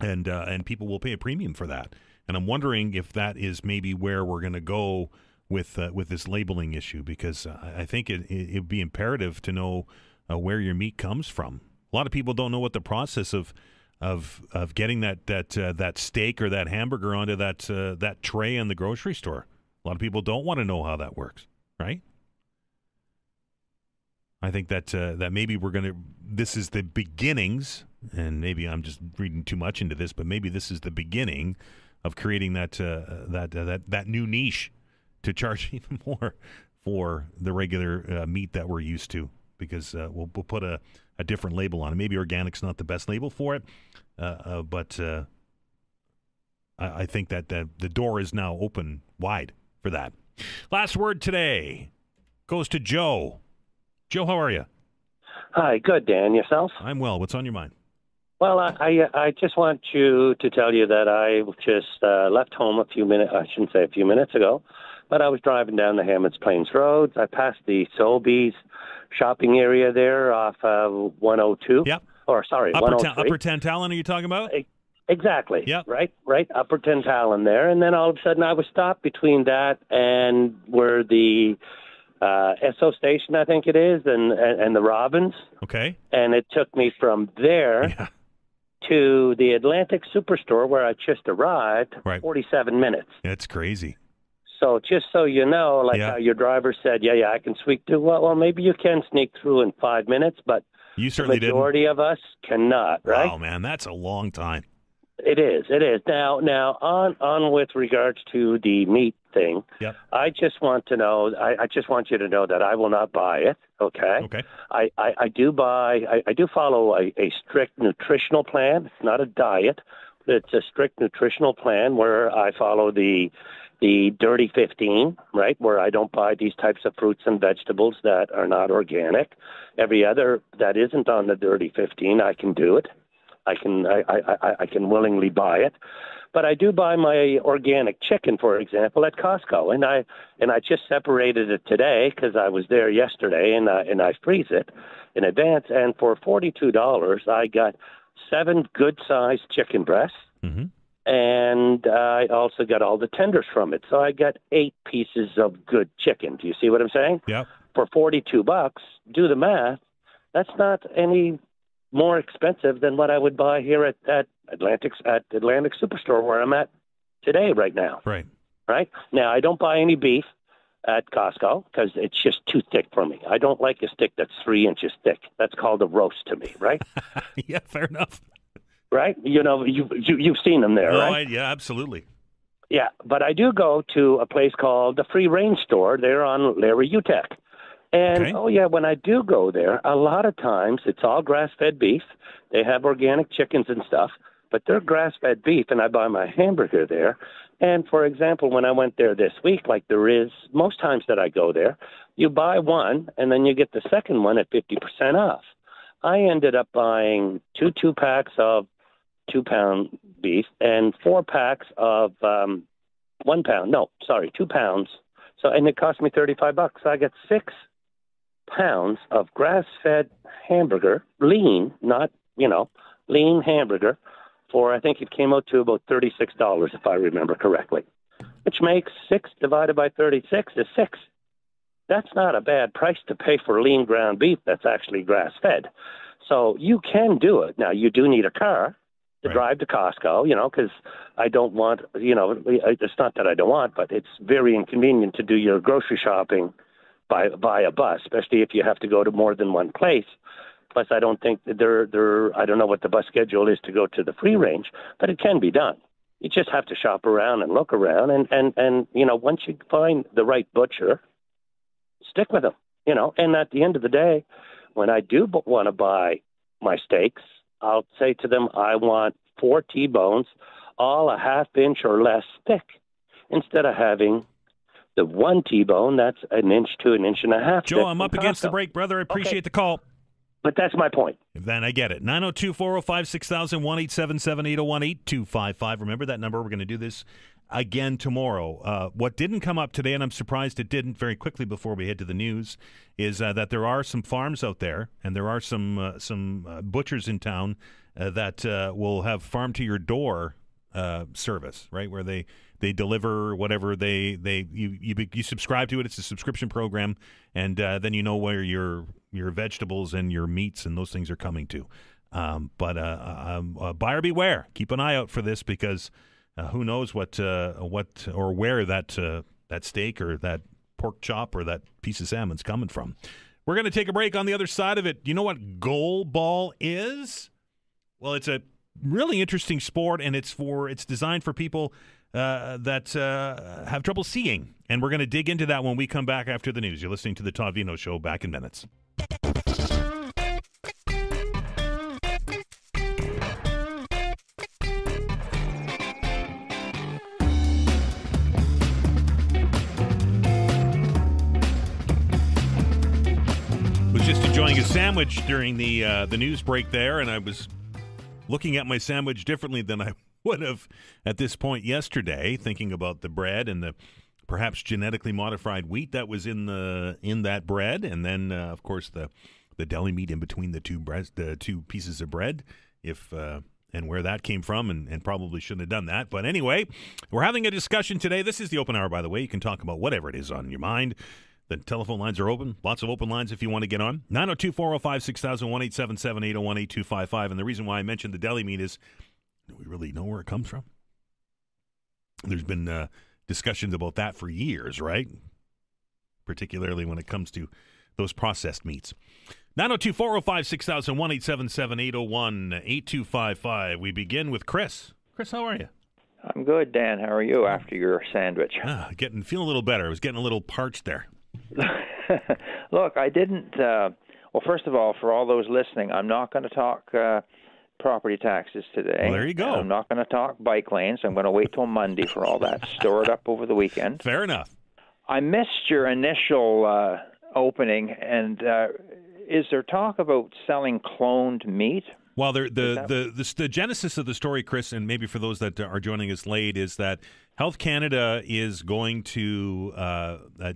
and people will pay a premium for that. And I'm wondering if that is maybe where we're going to go with this labeling issue, because I think it would be imperative to know where your meat comes from. A lot of people don't know what the process of getting that steak or that hamburger onto that tray in the grocery store. A lot of people don't want to know how that works, right? I think that maybe this is the beginnings, and maybe I'm just reading too much into this, but maybe this is the beginning of creating that new niche to charge even more for the regular meat that we're used to, because we'll put a different label on it. Maybe organic's not the best label for it, but I think that the door is now open wide for that. Last word today goes to Joe. Joe, how are you? Hi, good, Dan. Yourself? I'm well. What's on your mind? Well, I just want to tell you that I just left home I shouldn't say a few minutes ago, but I was driving down the Hammonds Plains Road. I passed the Sobeys shopping area there off 102. Yep. Or, sorry, 103. Upper Tantallon, are you talking about? Exactly. Yep. Right, Upper Tantallon there. And then all of a sudden I was stopped between that and where the Esso station, I think it is, and the Robins. Okay. And it took me from there to the Atlantic Superstore where I just arrived, 47 minutes. That's crazy. So just so you know, how your driver said, I can sneak through. Well, maybe you can sneak through in 5 minutes, but you certainly the majority of us cannot, right? Wow, man, that's a long time. It is. Now on with regards to the meat thing. Yep. I just want to know. I just want you to know that I will not buy it. Okay. Okay. I do follow a strict nutritional plan. It's not a diet. It's a strict nutritional plan where I follow the Dirty 15, right? Where I don't buy these types of fruits and vegetables that are not organic. Every other that isn't on the Dirty 15, I can do it. I can willingly buy it, but I do buy my organic chicken, for example, at Costco, and I just separated it today because I was there yesterday, and I freeze it in advance. And for $42, I got 7 good-sized chicken breasts, and I also got all the tenders from it. So I got 8 pieces of good chicken. Do you see what I'm saying? Yeah. For $42, do the math. That's not any more expensive than what I would buy here at Atlantic Superstore where I'm at today right now. Right. Right? Now, I don't buy any beef at Costco because it's just too thick for me. I don't like a stick that's 3 inches thick. That's called a roast to me, right? Yeah, fair enough. Right? You know, you've seen them there, right? Yeah, absolutely. Yeah, but I do go to a place called the Free Range Store. They're on Larry Utech. And, when I do go there, a lot of times it's all grass-fed beef. They have organic chickens and stuff, but they're grass-fed beef, and I buy my hamburger there. And, for example, when I went there this week, like there is most times that I go there, you buy one, and then you get the second one at 50% off. I ended up buying 2 2-packs of 2-pound beef and 4 packs of 1 pound. No, sorry, 2 pounds. So, and it cost me $35. So I got 6 pounds of grass-fed hamburger, lean, not, lean hamburger for, I think it came out to about $36, if I remember correctly, which makes 6 divided by 36 is 6. That's not a bad price to pay for lean ground beef that's actually grass-fed. So you can do it. Now, you do need a car to drive to Costco, because I don't want, it's not that I don't want, but it's very inconvenient to do your grocery shopping by a bus, especially if you have to go to more than one place. Plus, I don't think that I don't know what the bus schedule is to go to the Free Range, but it can be done. You just have to shop around and look around, and once you find the right butcher, stick with them, And at the end of the day, when I do want to buy my steaks, I'll say to them, I want 4 T-bones, all a half inch or less thick, instead of having the 1 T-bone that's 1 inch to 1.5 inches. Joe, I'm up against the break, brother. I appreciate the call. But that's my point. Then I get it. 902-405-6000, 1-877-801-8255. Remember that number. We're going to do this again tomorrow. What didn't come up today, and I'm surprised it didn't very quickly before we head to the news, is that there are some farms out there, and there are some butchers in town that will have farm-to-your-door service, right, where they deliver whatever you subscribe to it. It's a subscription program, and then you know where your your vegetables and your meats and those things are coming to. But buyer beware. Keep an eye out for this because who knows what or where that steak or that pork chop or that piece of salmon's coming from. We're going to take a break. On the other side of it, you know what goal ball is? Well, it's a really interesting sport, and it's designed for people that have trouble seeing. And we're going to dig into that when we come back after the news. You're listening to the Todd Veinotte Show. Back in minutes. Just enjoying a sandwich during the news break there, and I was looking at my sandwich differently than I would have at this point yesterday, thinking about the bread and the perhaps genetically modified wheat that was in that bread, and then of course the deli meat in between the two pieces of bread, and where that came from, and probably shouldn't have done that. But anyway, we're having a discussion today. This is the open hour, by the way. You can talk about whatever it is on your mind. The telephone lines are open. Lots of open lines if you want to get on. 902-405-6000, 1-877-801-8255. And the reason why I mentioned the deli meat is, do we really know where it comes from? There's been discussions about that for years, right? Particularly when it comes to those processed meats. 902-405-6000, 1-877-801-8255. We begin with Chris. Chris, how are you? I'm good, Dan. How are you after your sandwich? Feeling a little better. I was getting a little parched there. Look, I didn't. Well, first of all, for all those listening, I'm not going to talk property taxes today. Well, there you go. I'm not going to talk bike lanes. I'm going to wait till Monday for all that. Store it up over the weekend. Fair enough. I missed your initial opening, and is there talk about selling cloned meat? Well, the genesis of the story, Chris, and maybe for those that are joining us late, is that Health Canada is going to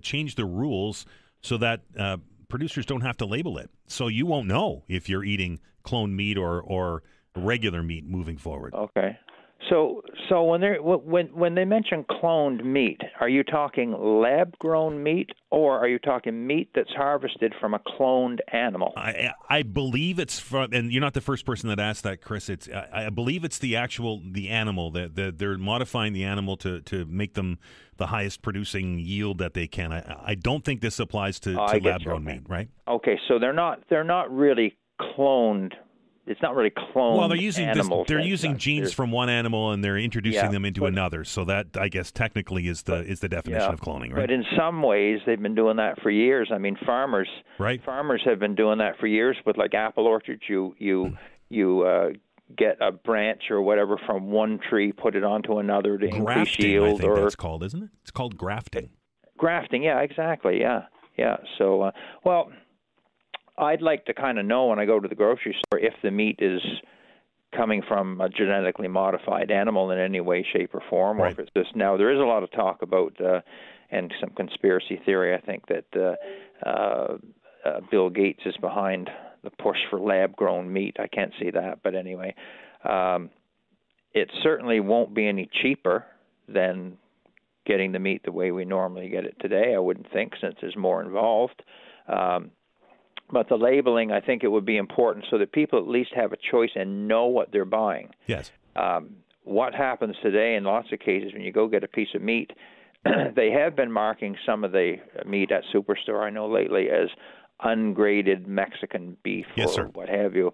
change the rules so that producers don't have to label it. So you won't know if you're eating cloned meat or regular meat moving forward. Okay. So when they mention cloned meat, are you talking lab-grown meat, or are you talking meat that's harvested from a cloned animal? I believe it's from, and you're not the first person that asked that, Chris. I believe it's the animal. They're modifying the animal to make them the highest producing yield that they can. I don't think this applies to lab-grown meat, right? Okay, so they're not really cloned. It's not really cloned. Well, they're using animals. They're using genes from one animal and they're introducing them into another. So that, I guess, technically is the definition of cloning, right? But in some ways, they've been doing that for years. I mean, farmers have been doing that for years with like apple orchards. You get a branch or whatever from one tree, put it onto another to increase yield. I think that's called, isn't it? It's called grafting. Grafting, yeah, exactly, yeah. So, well, I'd like to kind of know when I go to the grocery store if the meat is coming from a genetically modified animal in any way, shape, or form, or if it's just now. There is a lot of talk about and some conspiracy theory. I think that Bill Gates is behind the push for lab-grown meat. I can't see that, but anyway, it certainly won't be any cheaper than getting the meat the way we normally get it today. I wouldn't think, since there's more involved. But the labeling, I think it would be important so that people at least have a choice and know what they're buying. Yes. What happens today in lots of cases when you go get a piece of meat, they have been marking some of the meat at Superstore, I know lately, as ungraded Mexican beef what have you.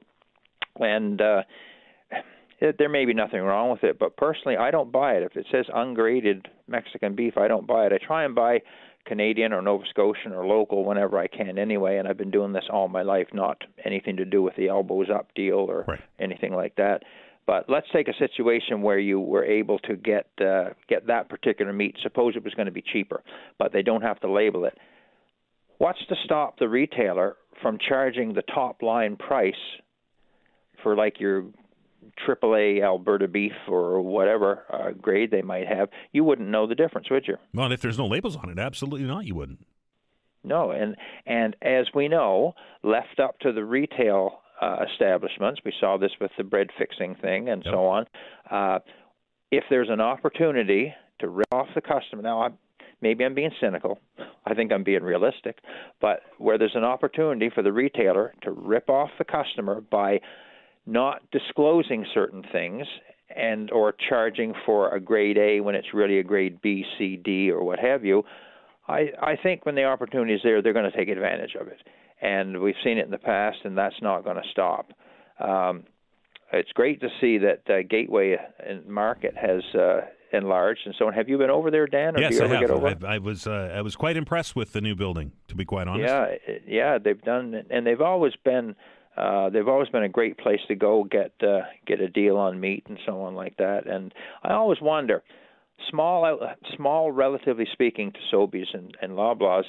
And there may be nothing wrong with it, but personally I don't buy it. If it says ungraded Mexican beef, I don't buy it. I try and buy Canadian or Nova Scotian or local whenever I can anyway, and I've been doing this all my life, not anything to do with the elbows up deal or anything like that. But let's take a situation where you were able to get that particular meat. Suppose it was going to be cheaper, but they don't have to label it. What's to stop the retailer from charging the top line price for like your AAA Alberta beef or whatever grade they might have? You wouldn't know the difference, would you? Well, if there's no labels on it, absolutely not, you wouldn't. No, and as we know, left up to the retail establishments, we saw this with the bread fixing thing and so on, if there's an opportunity to rip off the customer. Now, maybe I'm being cynical, I think I'm being realistic, but where there's an opportunity for the retailer to rip off the customer by not disclosing certain things and or charging for a grade A when it's really a grade B, C, D, or what have you, I think when the opportunity is there, they're going to take advantage of it. And we've seen it in the past, and that's not going to stop. It's great to see that Gateway Market has enlarged and so on. Have you been over there, Dan? Or yes, do you I ever have. Get over? I was quite impressed with the new building, to be quite honest. Yeah, they've done, and they've always been a great place to go get a deal on meat and so on like that. And I always wonder, small relatively speaking to Sobeys and Loblaws,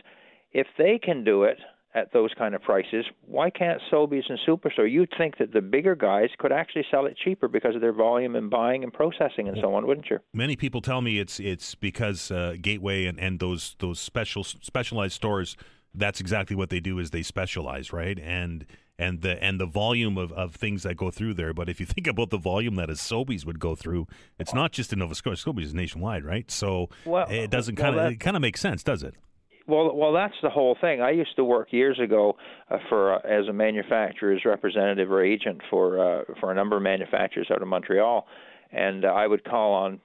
if they can do it at those kind of prices, why can't Sobeys and Superstore? You'd think that the bigger guys could actually sell it cheaper because of their volume and buying and processing and so on, wouldn't you? Many people tell me it's because Gateway and those specialized stores, that's exactly what they do, is they specialize, right? And the volume of things that go through there. But if you think about the volume that a Sobeys would go through, it's not just in Nova Scotia. Sobeys is nationwide, right? So it doesn't it kind of make sense, does it? Well, that's the whole thing. I used to work years ago as a manufacturer's representative or agent for a number of manufacturers out of Montreal, and I would call on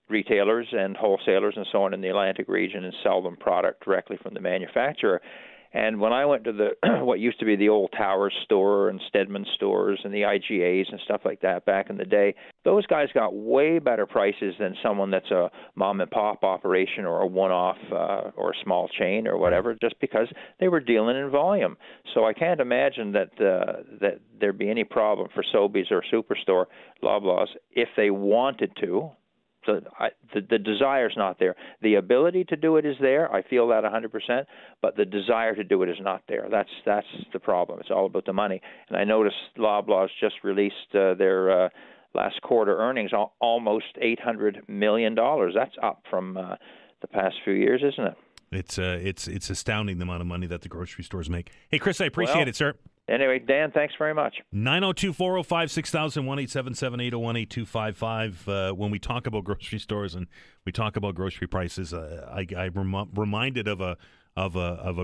retailers and wholesalers and so on in the Atlantic region and sell them product directly from the manufacturer. And when I went to the what used to be the old Tower store and Stedman stores and the IGAs and stuff like that back in the day, those guys got way better prices than someone that's a mom and pop operation or a one-off or a small chain or whatever, just because they were dealing in volume. So I can't imagine that there'd be any problem for Sobeys or Superstore, Loblaws, if they wanted to. So the desire's not there. The ability to do it is there. I feel that 100%, but the desire to do it is not there. That's the problem. It's all about the money. And I noticed Loblaws just released their last quarter earnings, almost $800 million. That's up from the past few years, isn't it? It's astounding the amount of money that the grocery stores make. Hey, Chris, I appreciate it, sir. Anyway, Dan, thanks very much. 902-405-6000, 1-877-801-8255. When we talk about grocery stores and we talk about grocery prices, I'm reminded of a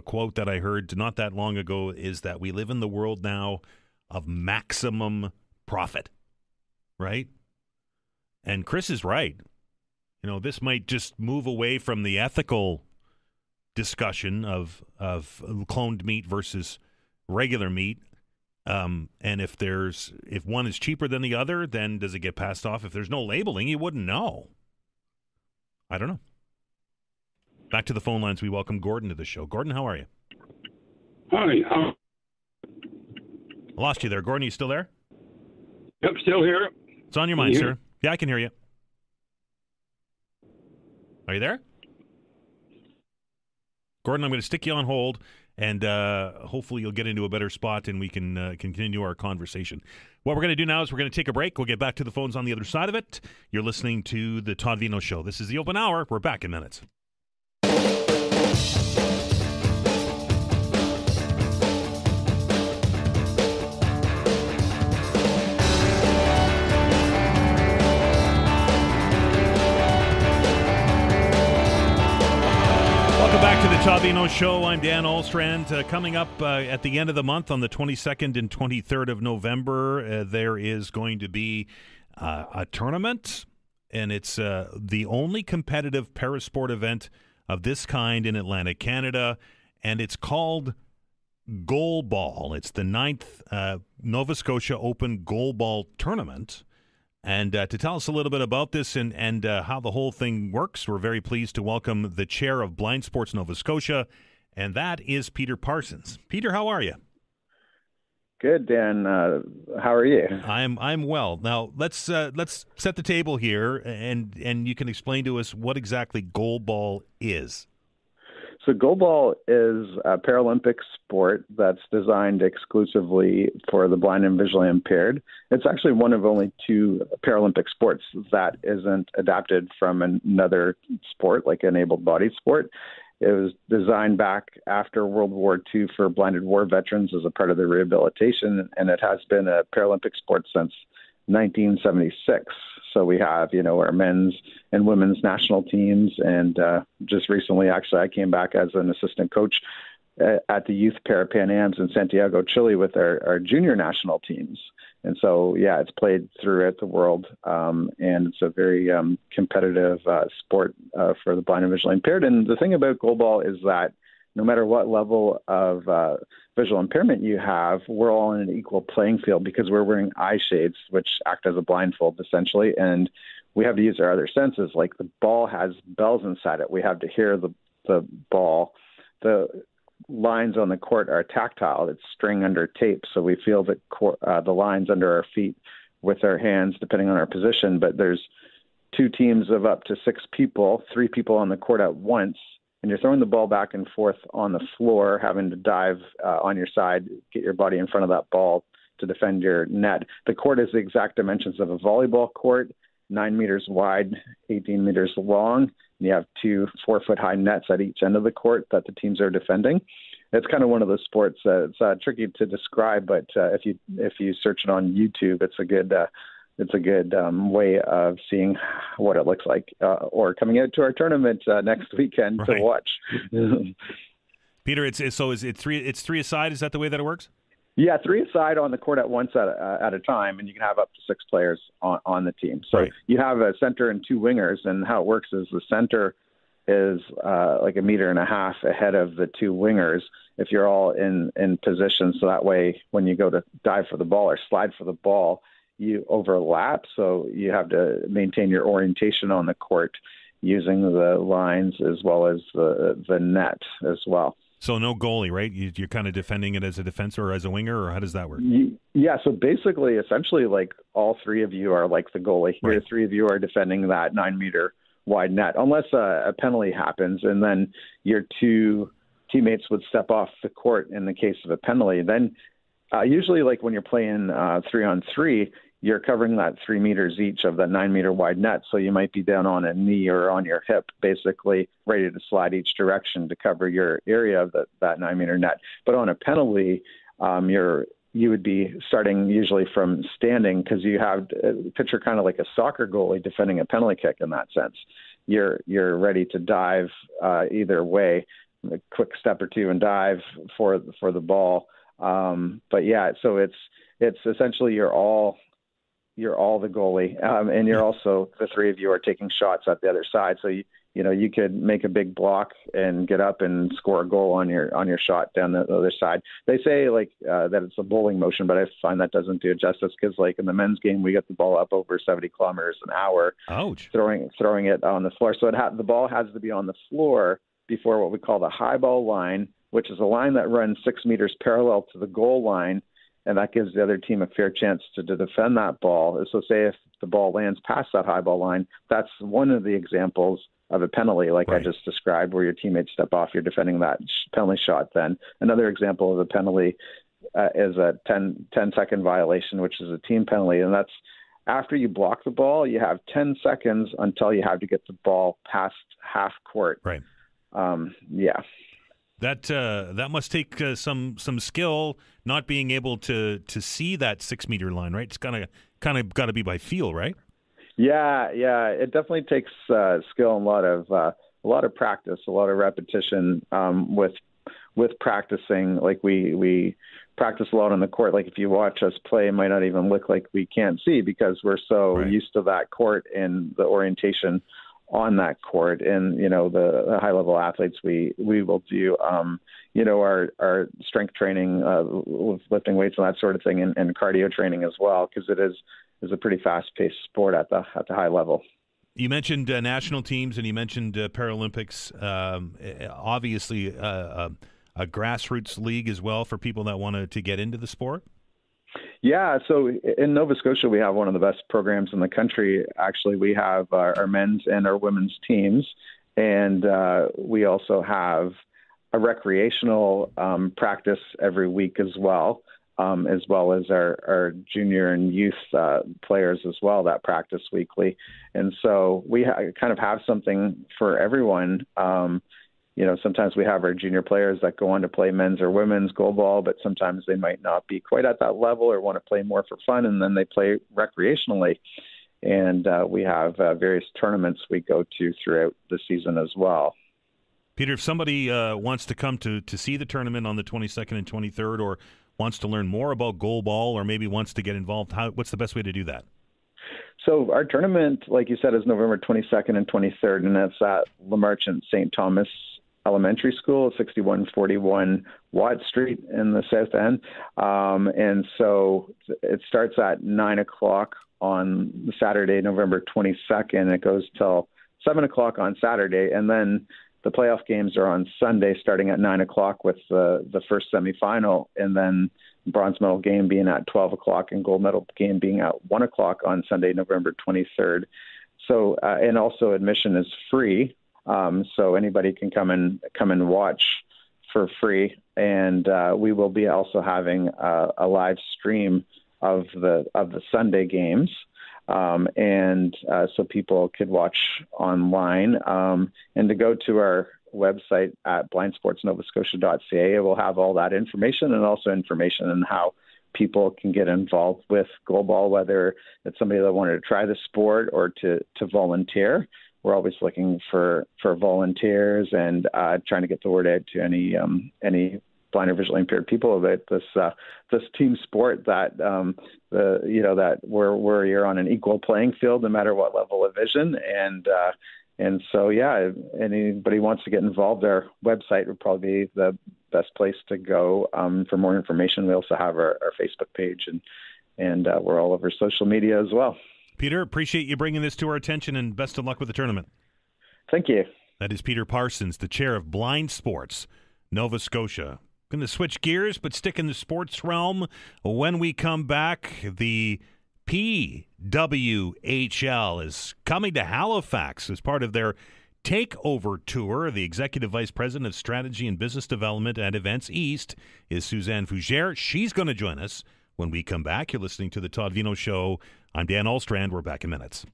quote that I heard not that long ago, is that we live in the world now of maximum profit, right? And Chris is right. You know, this might just move away from the ethical discussion of cloned meat versus regular meat, and if one is cheaper than the other, then does it get passed off? If there's no labeling, you wouldn't know. I don't know. Back to the phone lines. We welcome Gordon to the show. Gordon, how are you? Hi. I lost you there. Gordon, you still there? Yep, still here. It's on your mind, sir. Yeah, I can hear you. Are you there? Gordon, I'm going to stick you on hold, and hopefully you'll get into a better spot and we can continue our conversation. What we're going to do now is we're going to take a break. We'll get back to the phones on the other side of it. You're listening to the Todd Veinotte Show. This is the Open Hour. We're back in minutes. Back to the Todd Veinotte Show. I'm Dan Alstrand. Coming up at the end of the month on the 22nd and 23rd of November, there is going to be a tournament, and it's the only competitive parasport event of this kind in Atlantic Canada, and it's called Goal Ball. It's the 9th Nova Scotia Open Goal Ball Tournament. And to tell us a little bit about this and how the whole thing works, we're very pleased to welcome the chair of Blind Sports Nova Scotia, and that is Peter Parsons. Peter, how are you? Good, Dan. How are you? I'm well. Now let's set the table here, and you can explain to us what exactly Goal Ball is. So goalball is a Paralympic sport that's designed exclusively for the blind and visually impaired. It's actually one of only two Paralympic sports that isn't adapted from another sport, like an able-bodied sport. It was designed back after World War II for blinded war veterans as a part of their rehabilitation, and it has been a Paralympic sport since 1976. So we have, our men's and women's national teams. And just recently, actually, I came back as an assistant coach at the Youth Para-Pan-Ams in Santiago, Chile with our junior national teams. And so, it's played throughout the world, and it's a very competitive sport for the blind and visually impaired. And the thing about goalball is that no matter what level of visual impairment you have, we're all in an equal playing field because we're wearing eye shades, which act as a blindfold, essentially. And we have to use our other senses. Like the ball has bells inside it. We have to hear the ball. The lines on the court are tactile. It's string under tape, so we feel the lines under our feet with our hands, depending on our position. But there's 2 teams of up to 6 people, 3 people on the court at once, and you're throwing the ball back and forth on the floor, having to dive on your side, get your body in front of that ball to defend your net. The court is the exact dimensions of a volleyball court, 9 meters wide, 18 meters long. And you have 2 4-foot-high nets at each end of the court that the teams are defending. It's kind of one of those sports. It's tricky to describe, but if you search it on YouTube, it's a good way of seeing what it looks like. Or coming out to our tournament next weekend to watch. Peter, is it 3? It's 3 aside. Is that the way that it works? Yeah, 3 aside on the court at once at a time, and you can have up to 6 players on the team. So you have a center and 2 wingers, and how it works is the center is like 1.5 meters ahead of the 2 wingers if you're all in position. So that way, when you go to dive for the ball or slide for the ball, you overlap. So you have to maintain your orientation on the court using the lines as well as the net as well. So no goalie, right? You're kind of defending it as a defenseor or as a winger, or how does that work? Yeah, so basically, essentially, like all 3 of you are like the goalie. Right. Your 3 of you are defending that 9-meter wide net, unless a penalty happens, and then your 2 teammates would step off the court in the case of a penalty. Then usually, like when you're playing 3-on-3, you're covering that 3 meters each of that 9-meter wide net. So you might be down on a knee or on your hip, basically ready to slide each direction to cover your area of that 9-meter net. But on a penalty, you would be starting usually from standing because you have picture kind of like a soccer goalie defending a penalty kick in that sense. You're ready to dive either way, a quick step or 2 and dive for the ball. But yeah, so it's essentially you're all the goalie, and you're also the 3 of you are taking shots at the other side. So you could make a big block and get up and score a goal on your shot down the other side. They say that it's a bowling motion, but I find that doesn't do it justice because like in the men's game, we get the ball up over 70 kilometers an hour. Ouch! Throwing it on the floor. So the ball has to be on the floor before what we call the high ball line, which is a line that runs 6 meters parallel to the goal line. And that gives the other team a fair chance to defend that ball. So say if the ball lands past that high ball line, that's one of the examples of a penalty like I just described where your teammates step off, you're defending that penalty shot then. Another example of a penalty is a 10-second violation, which is a team penalty. And that's after you block the ball, you have 10 seconds until you have to get the ball past half court. Right. Yeah. That must take some skill, not being able to see that 6-meter line, right? It's kind of got to be by feel, right? Yeah. It definitely takes skill and a lot of practice, a lot of repetition with practicing. Like we practice a lot on the court. Like if you watch us play, it might not even look like we can't see because we're so used to that court and the orientation on that court. And the high level athletes we will do our strength training with lifting weights and that sort of thing and cardio training as well because it is a pretty fast paced sport at the high level. You mentioned national teams and you mentioned Paralympics, obviously a grassroots league as well for people that want to get into the sport. Yeah, so in Nova Scotia, we have one of the best programs in the country. Actually, we have our men's and our women's teams, and we also have a recreational practice every week as well as our junior and youth players as well that practice weekly. And so we kind of have something for everyone. Sometimes we have our junior players that go on to play men's or women's goalball, but sometimes they might not be quite at that level or want to play more for fun, and then they play recreationally. and we have various tournaments we go to throughout the season as well. Peter, if somebody wants to come to see the tournament on the 22nd and 23rd, or wants to learn more about goalball, or maybe wants to get involved, what's the best way to do that? So our tournament, like you said, is November 22nd and 23rd, and that's at Lamarchant St. Thomas Elementary School, 6141 Watt Street in the South End. And so it starts at 9 o'clock on Saturday, November 22nd. It goes till 7 o'clock on Saturday, and then the playoff games are on Sunday starting at 9 o'clock with the first semifinal, and then bronze medal game being at 12 o'clock and gold medal game being at 1 o'clock on Sunday, November 23rd. So, and also admission is free. So anybody can come and watch for free. And we will be also having a live stream of the Sunday games. So people could watch online, and to go to our website at blindsportsnovascotia.ca. It will have all that information, and also information on how people can get involved with goalball, whether it's somebody that wanted to try the sport or to volunteer. We're always looking for volunteers and trying to get the word out to any blind or visually impaired people about this team sport that that where you're on an equal playing field no matter what level of vision, and so if anybody wants to get involved, our website would probably be the best place to go for more information. We also have our Facebook page, and we're all over social media as well. Peter, appreciate you bringing this to our attention, and best of luck with the tournament. Thank you. That is Peter Parsons, the chair of Blind Sports, Nova Scotia. Going to switch gears, but stick in the sports realm. When we come back, the PWHL is coming to Halifax as part of their Takeover Tour. The Executive Vice President of Strategy and Business Development at Events East is Suzanne Fougere. She's going to join us when we come back. You're listening to The Todd Veinotte Show. I'm Dan Ahlstrand. We're back in minutes.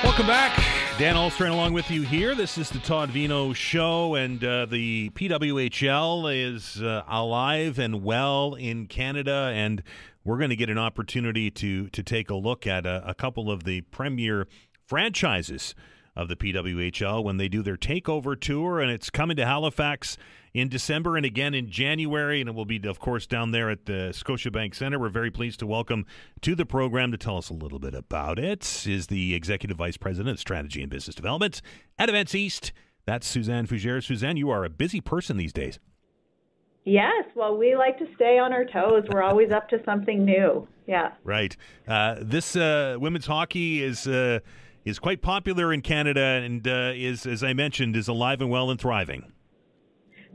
Welcome back. Dan Ahlstrand along with you here. This is the Todd Veinotte Show, and the PWHL is alive and well in Canada, and we're going to get an opportunity to take a look at a couple of the premier franchises of the PWHL when they do their Takeover Tour, and it's coming to Halifax in December and again in January, and it will be, of course, down there at the Scotiabank Centre. We're very pleased to welcome to the program to tell us a little bit about it is the Executive Vice President of Strategy and Business Development at Events East. That's Suzanne Fougere. Suzanne, you are a busy person these days. Yes, well, we like to stay on our toes. We're always up to something new. Yeah. Right. This women's hockey is quite popular in Canada and is, as I mentioned, is alive and well and thriving.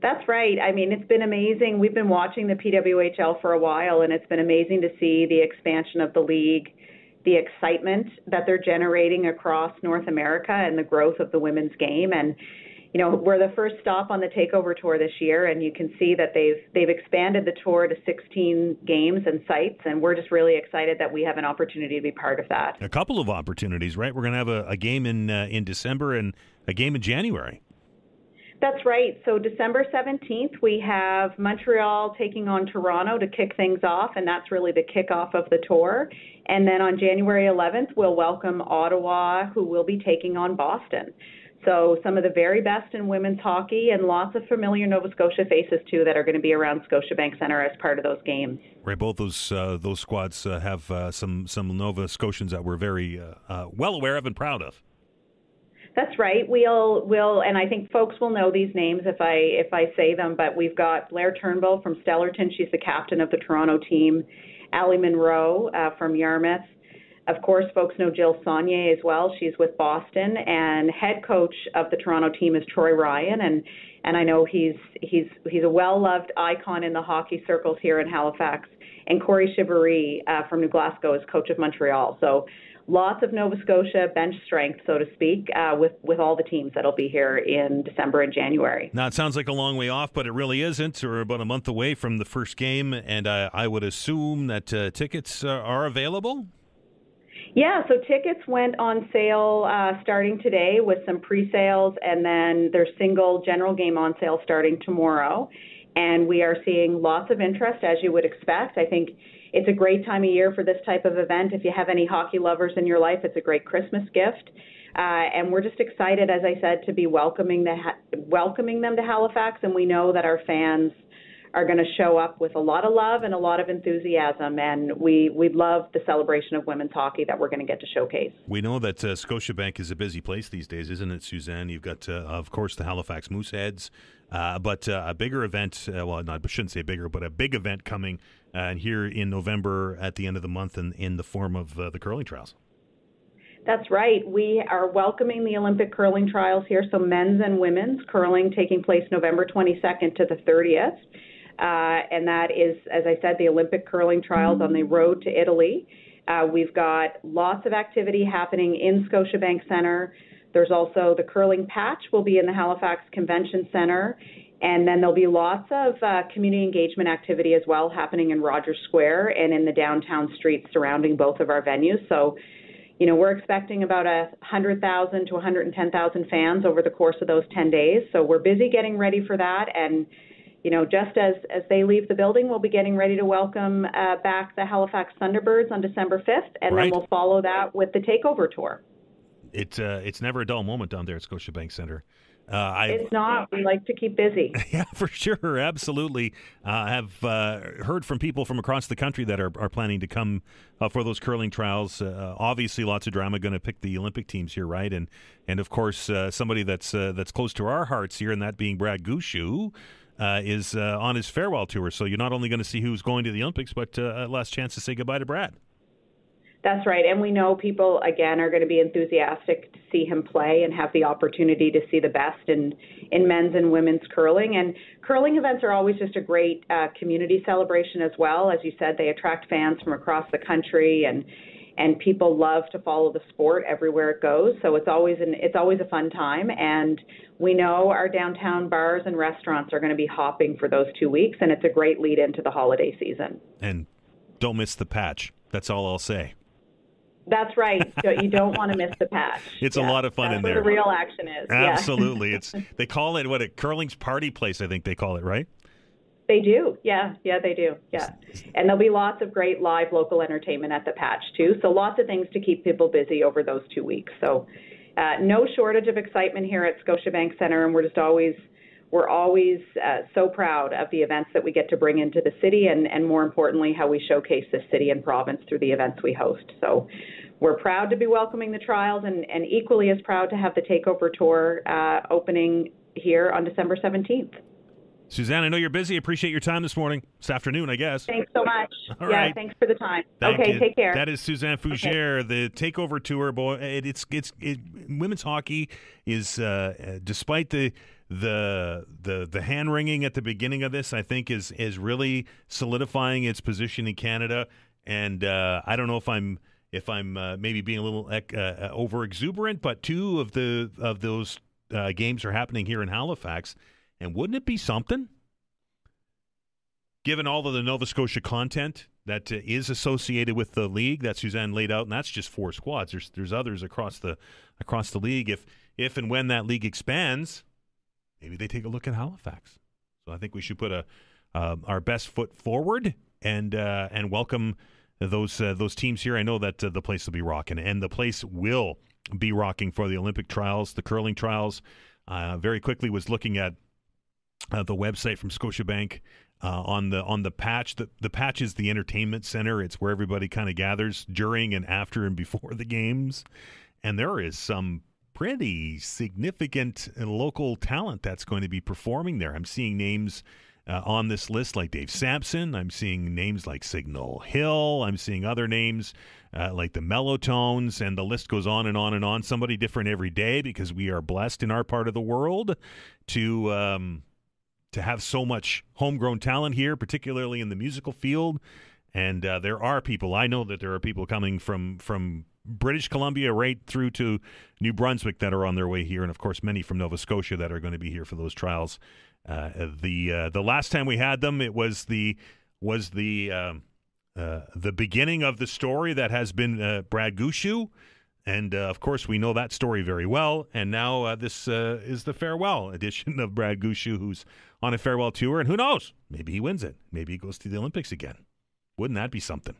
That's right. I mean, it's been amazing. We've been watching the PWHL for a while, and it's been amazing to see the expansion of the league, the excitement that they're generating across North America, and the growth of the women's game. And, you know, we're the first stop on the Takeover Tour this year, and you can see that they've expanded the tour to 16 games and sites, and we're just really excited that we have an opportunity to be part of that. A couple of opportunities, right? We're going to have a game in December and a game in January. That's right. So December 17th, we have Montreal taking on Toronto to kick things off, and that's really the kickoff of the tour. And then on January 11th, we'll welcome Ottawa, who will be taking on Boston. So some of the very best in women's hockey, and lots of familiar Nova Scotia faces, too, that are going to be around Scotiabank Centre as part of those games. Right, both those squads have some Nova Scotians that we're very well aware of and proud of. That's right. We'll, and I think folks will know these names if I say them. But we've got Blair Turnbull from Stellarton. She's the captain of the Toronto team. Allie Monroe from Yarmouth. Of course, folks know Jill Saunier as well. She's with Boston, and head coach of the Toronto team is Troy Ryan, and I know he's a well-loved icon in the hockey circles here in Halifax. And Corey Chivery from New Glasgow is coach of Montreal. So lots of Nova Scotia bench strength, so to speak, with all the teams that'll be here in December and January. Now, it sounds like a long way off, but it really isn't. We're about a month away from the first game, and I would assume that tickets are available? Yeah, so tickets went on sale starting today with some pre-sales, and then there's single general game on sale starting tomorrow. And we are seeing lots of interest, as you would expect. I think it's a great time of year for this type of event. If you have any hockey lovers in your life, it's a great Christmas gift. And we're just excited, as I said, to be welcoming them to Halifax, and we know that our fans are going to show up with a lot of love and a lot of enthusiasm, and we love the celebration of women's hockey that we're going to get to shouldcase. We know that Scotiabank is a busy place these days, isn't it, Suzanne? You've got, of course, the Halifax Mooseheads, but a bigger event, I shouldn't say bigger, but a big event coming here in November at the end of the month in the form of the curling trials. That's right. We are welcoming the Olympic curling trials here, so men's and women's curling taking place November 22nd to the 30th. And that is, as I said, the Olympic curling trials on the road to Italy. We've got lots of activity happening in Scotiabank Centre. There's also the curling patch will be in the Halifax Convention Centre. And then there'll be lots of community engagement activity as well happening in Rogers Square and in the downtown streets surrounding both of our venues. So, we're expecting about 100,000 to 110,000 fans over the course of those 10 days. So we're busy getting ready for that. And just as they leave the building, we'll be getting ready to welcome back the Halifax Thunderbirds on December 5th, and then we'll follow that with the Takeover Tour. It's never a dull moment down there at Scotiabank Centre. It's not. We like to keep busy. Yeah, for sure. Absolutely. I have heard from people from across the country that are planning to come for those curling trials. Obviously, lots of drama going to pick the Olympic teams here, right? And of course, somebody that's close to our hearts here, and that being Brad Gushue, is on his farewell tour. So you're not only going to see who's going to the Olympics, but last chance to say goodbye to Brad. That's right. And we know people, again, are going to be enthusiastic to see him play and have the opportunity to see the best in men's and women's curling. And curling events are always just a great community celebration as well. As you said, they attract fans from across the country, and people love to follow the sport everywhere it goes. So it's always a fun time. And we know our downtown bars and restaurants are going to be hopping for those 2 weeks, and it's a great lead into the holiday season. And don't miss the patch. That's all I'll say. That's right. You don't want to miss the patch. It's a lot of fun in there. That's where the real action is. Absolutely. They call it a curling's party place, I think they call it, right? They do. Yeah, they do. Yeah. And there'll be lots of great live local entertainment at the patch too. So lots of things to keep people busy over those 2 weeks. So no shortage of excitement here at Scotiabank Centre, and we're always so proud of the events that we get to bring into the city, and more importantly, how we showcase the city and province through the events we host. So we're proud to be welcoming the trials, and equally as proud to have the Takeover Tour opening here on December 17th. Suzanne, I know you're busy. Appreciate your time this afternoon, I guess. Thanks so much. All right. Thanks for the time. Thank you. Take care. That is Suzanne Fougere, the Takeover Tour. Boy, women's hockey is, despite the hand wringing at the beginning of this, I think is really solidifying its position in Canada. And I don't know if I'm maybe being a little over exuberant, but two of those games are happening here in Halifax. And wouldn't it be something, given all of the Nova Scotia content that is associated with the league that Suzanne laid out, and that's just 4 squads. There's others across the league. If and when that league expands, maybe they take a look at Halifax. So I think we should put our best foot forward and welcome those teams here. I know that the place will be rocking, and the place will be rocking for the Olympic trials, the curling trials. Very quickly was looking at the website from Scotiabank on the patch. The patch is the entertainment center. It's where everybody kind of gathers during and after and before the games. And there is some pretty significant local talent that's going to be performing there. I'm seeing names on this list like Dave Sampson. I'm seeing names like Signal Hill. I'm seeing other names like the Mellotones, and the list goes on and on and on. Somebody different every day, because we are blessed in our part of the world to have so much homegrown talent here, particularly in the musical field. And there are people, I know that there are people coming from British Columbia right through to New Brunswick that are on their way here, and of course many from Nova Scotia that are going to be here for those trials. The last time we had them, it was the the beginning of the story that has been Brad Gushue. And, of course, we know that story very well. And now this is the farewell edition of Brad Gushue, who's on a farewell tour. And who knows? Maybe he wins it. Maybe he goes to the Olympics again. Wouldn't that be something?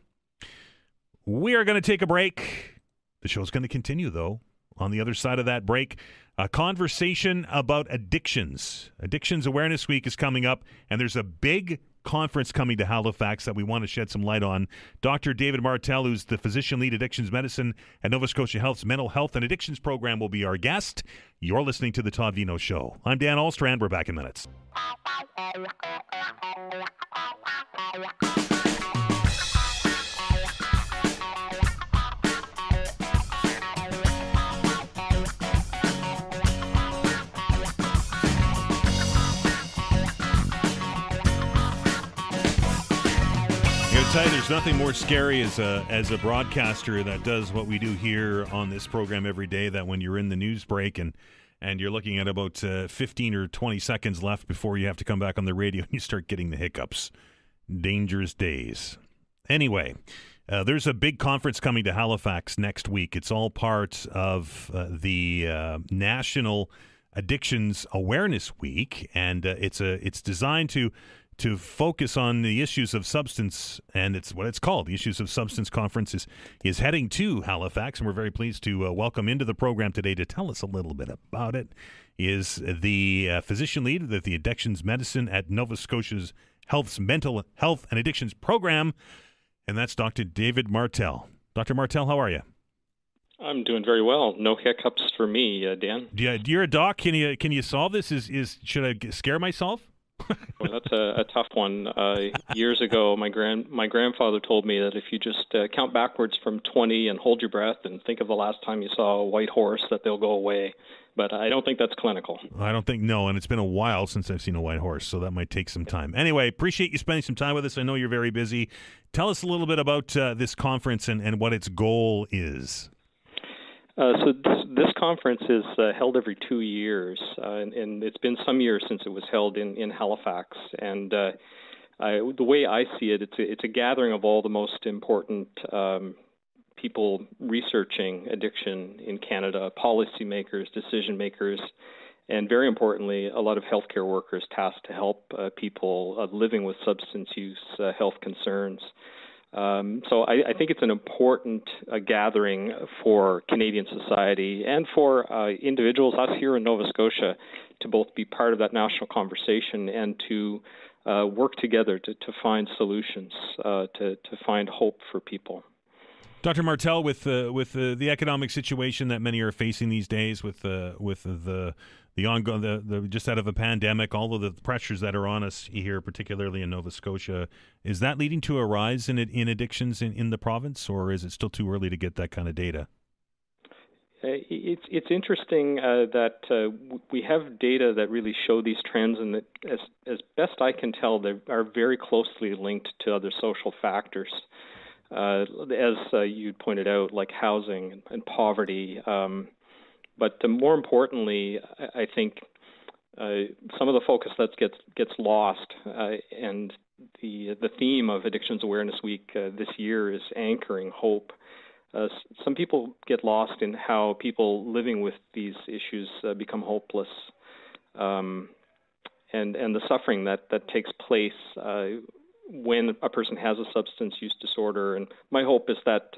We are going to take a break. The show's going to continue, though. On the other side of that break, a conversation about addictions. Addictions Awareness Week is coming up, and there's a big conference coming to Halifax that we want to shed some light on. Dr. David Martell, who's the physician lead addictions medicine at Nova Scotia Health's mental health and addictions program, will be our guest. You're listening to the Todd Veinotte Show. I'm Dan Alstrand. We're back in minutes. There's nothing more scary as a broadcaster that does what we do here on this program every day, that when you're in the news break and you're looking at about 15 or 20 seconds left before you have to come back on the radio and you start getting the hiccups. Dangerous days. Anyway, there's a big conference coming to Halifax next week. It's all part of the National Addictions Awareness Week, and it's designed to focus on the issues of substance, and it's what it's called. The Issues of Substance Conference is heading to Halifax, and we're very pleased to welcome into the program today to tell us a little bit about it is the physician lead of the addictions medicine at Nova Scotia's Health's mental health and addictions program, and that's Dr. David Martell. Dr. Martell, how are you? I'm doing very well. No hiccups for me, Dan. Yeah, you're a doc. Can you solve this? Should I scare myself? Well, that's a tough one. Years ago, my grandfather told me that if you just count backwards from 20 and hold your breath and think of the last time you saw a white horse, that they'll go away. But I don't think that's clinical. I don't think, no, and it's been a while since I've seen a white horse, so that might take some time. Anyway, appreciate you spending some time with us. I know you're very busy. Tell us a little bit about this conference and what its goal is. So this conference is held every 2 years, and it's been some years since it was held in Halifax. And the way I see it, it's a gathering of all the most important people researching addiction in Canada, policymakers, decision makers, and very importantly, a lot of healthcare workers tasked to help people living with substance use health concerns. So I think it's an important gathering for Canadian society and for individuals, us here in Nova Scotia, to both be part of that national conversation and to work together to find solutions, to find hope for people. Dr. Martell, with the economic situation that many are facing these days, with the ongoing the just out of a pandemic, all of the pressures that are on us here, particularly in Nova Scotia, is that leading to a rise in addictions in the province, or is it still too early to get that kind of data? It's interesting that we have data that really show these trends, and that as best I can tell, they are very closely linked to other social factors. As you pointed out, like housing and poverty. But more importantly, I think some of the focus that gets lost, and the theme of Addictions Awareness Week this year is anchoring hope. Some people get lost in how people living with these issues become hopeless, and the suffering that takes place when a person has a substance use disorder. And my hope is that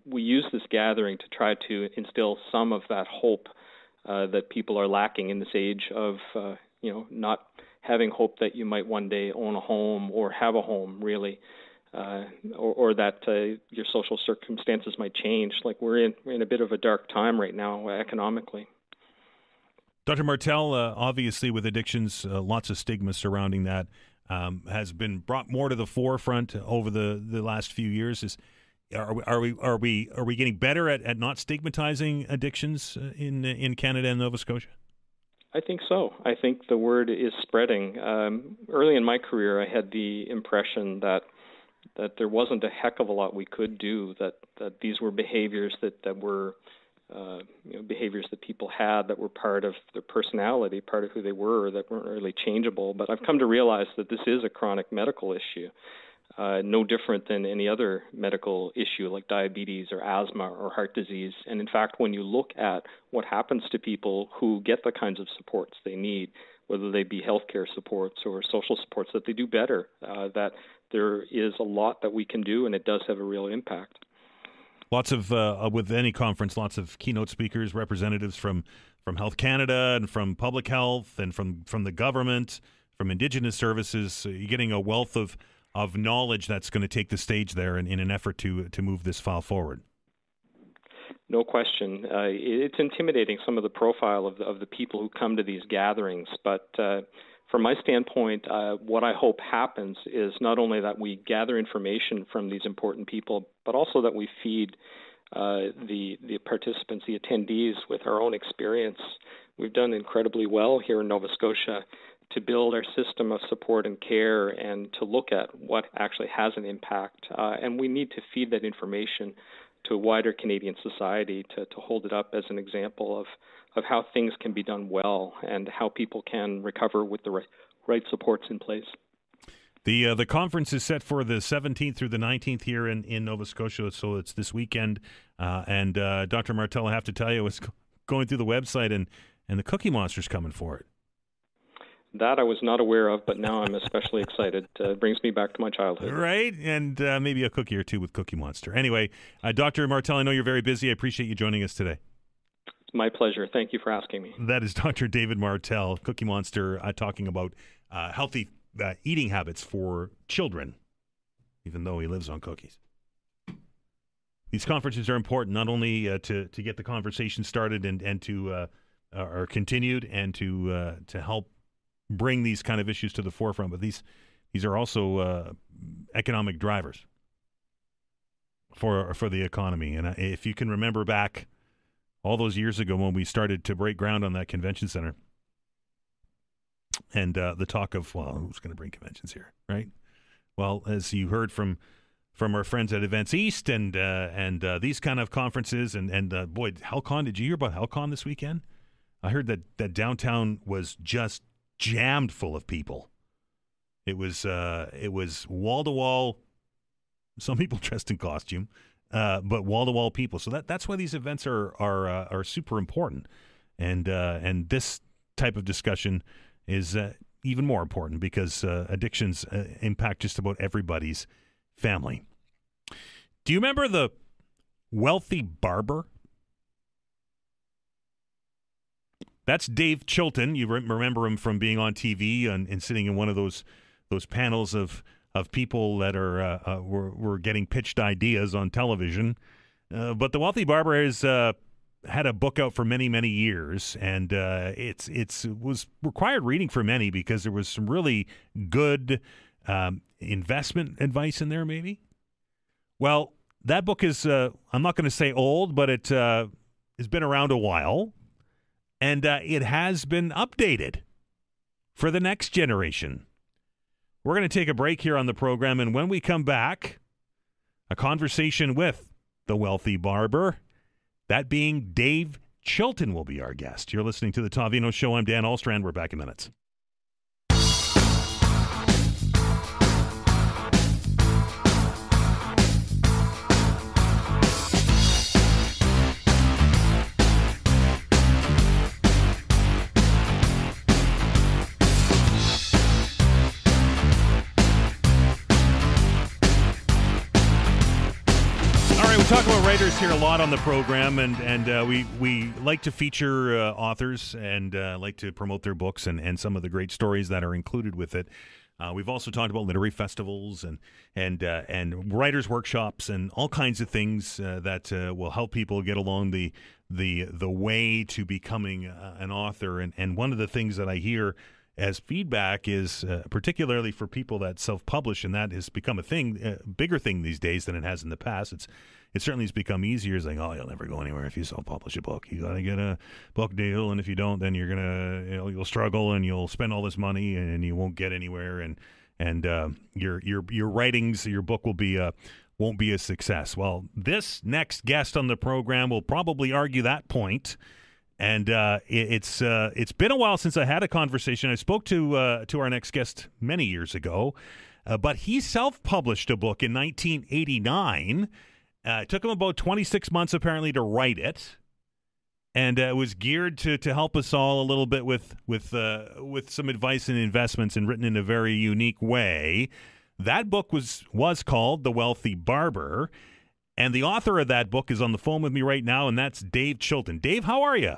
we use this gathering to try to instill some of that hope that people are lacking in this age of, not having hope that you might one day own a home or have a home, really, or that your social circumstances might change. Like we're in a bit of a dark time right now economically. Dr. Martell, obviously with addictions, lots of stigma surrounding that. Has been brought more to the forefront over the last few years. Are we getting better at not stigmatizing addictions in Canada and Nova Scotia? I think so. I think the word is spreading. Early in my career, I had the impression that there wasn't a heck of a lot we could do. That these were behaviors that were behaviors that people had that were part of their personality, part of who they were, that weren't really changeable. But I've come to realize that this is a chronic medical issue. no different than any other medical issue like diabetes or asthma or heart disease. And in fact, when you look at what happens to people who get the kinds of supports they need, whether they be healthcare supports or social supports, that they do better, that there is a lot that we can do, and it does have a real impact. Lots of, with any conference, lots of keynote speakers, representatives from Health Canada and from public health and from the government, from Indigenous services. You're getting a wealth of knowledge that's going to take the stage there in an effort to move this file forward. No question. It's intimidating, some of the profile of the people who come to these gatherings. But from my standpoint, what I hope happens is not only that we gather information from these important people, but also that we feed the participants, the attendees, with our own experience. We've done incredibly well here in Nova Scotia to build our system of support and care and to look at what actually has an impact. And we need to feed that information to a wider Canadian society to hold it up as an example of how things can be done well and how people can recover with the right supports in place. The conference is set for the 17th through the 19th here in Nova Scotia, so it's this weekend. And Dr. Martell, I have to tell you, I was going through the website and the Cookie Monster's coming for it. That I was not aware of, but now I'm especially excited. It brings me back to my childhood. Right, and maybe a cookie or two with Cookie Monster. Anyway, Dr. Martell, I know you're very busy. I appreciate you joining us today. It's my pleasure. Thank you for asking me. That is Dr. David Martell, Cookie Monster, talking about healthy eating habits for children, even though he lives on cookies. These conferences are important, not only to get the conversation started and to are continued and to help bring these kind of issues to the forefront, but these are also economic drivers for the economy. And if you can remember back all those years ago when we started to break ground on that convention center, and the talk of, well, who's going to bring conventions here, right? Well, as you heard from our friends at Events East and these kind of conferences, and boy, HellCon, did you hear about HellCon this weekend? I heard that downtown was just jammed full of people. It was wall to wall. Some people dressed in costume, but wall to wall people. So that's why these events are super important, and this type of discussion is even more important because addictions impact just about everybody's family. Do you remember the Wealthy Barber? That's Dave Chilton. You remember him from being on TV and sitting in one of those panels of people that were getting pitched ideas on television. But the Wealthy Barber has had a book out for many, many years, and it was required reading for many because there was some really good investment advice in there, maybe. Well, that book is, I'm not going to say old, but it has been around a while. And it has been updated for the next generation. We're going to take a break here on the program, and when we come back, a conversation with the Wealthy Barber, that being Dave Chilton, will be our guest. You're listening to The Todd Veinotte Show. I'm Dan Alstrand. We're back in minutes. Talk about writers here a lot on the program, and we like to feature authors and like to promote their books and some of the great stories that are included with it. We've also talked about literary festivals and writers' workshops and all kinds of things that will help people get along the way to becoming an author. And one of the things that I hear as feedback is particularly for people that self-publish, and that has become a thing, bigger thing these days than it has in the past. It certainly has become easier. It's like, oh, you'll never go anywhere if you self-publish a book. You got to get a book deal, and if you don't, then you'll struggle and you'll spend all this money and you won't get anywhere. And your writings, your book won't be a success. Well, this next guest on the program will probably argue that point. And it's been a while since I had a conversation. I spoke to our next guest many years ago. but he self-published a book in 1989. It took him about 26 months, apparently, to write it. And it was geared to help us all a little bit with some advice and investments, and written in a very unique way. That book was called The Wealthy Barber, and the author of that book is on the phone with me right now, and that's Dave Chilton. Dave, how are you?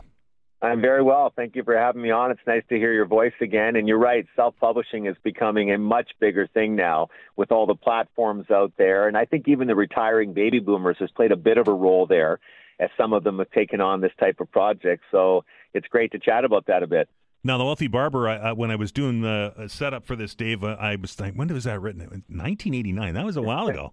I'm very well. Thank you for having me on. It's nice to hear your voice again. And you're right, self-publishing is becoming a much bigger thing now with all the platforms out there. And I think even the retiring baby boomers has played a bit of a role there, as some of them have taken on this type of project. So it's great to chat about that a bit. Now, The Wealthy Barber, when I was doing the setup for this, Dave, I was thinking, when was that written? 1989. That was a while ago.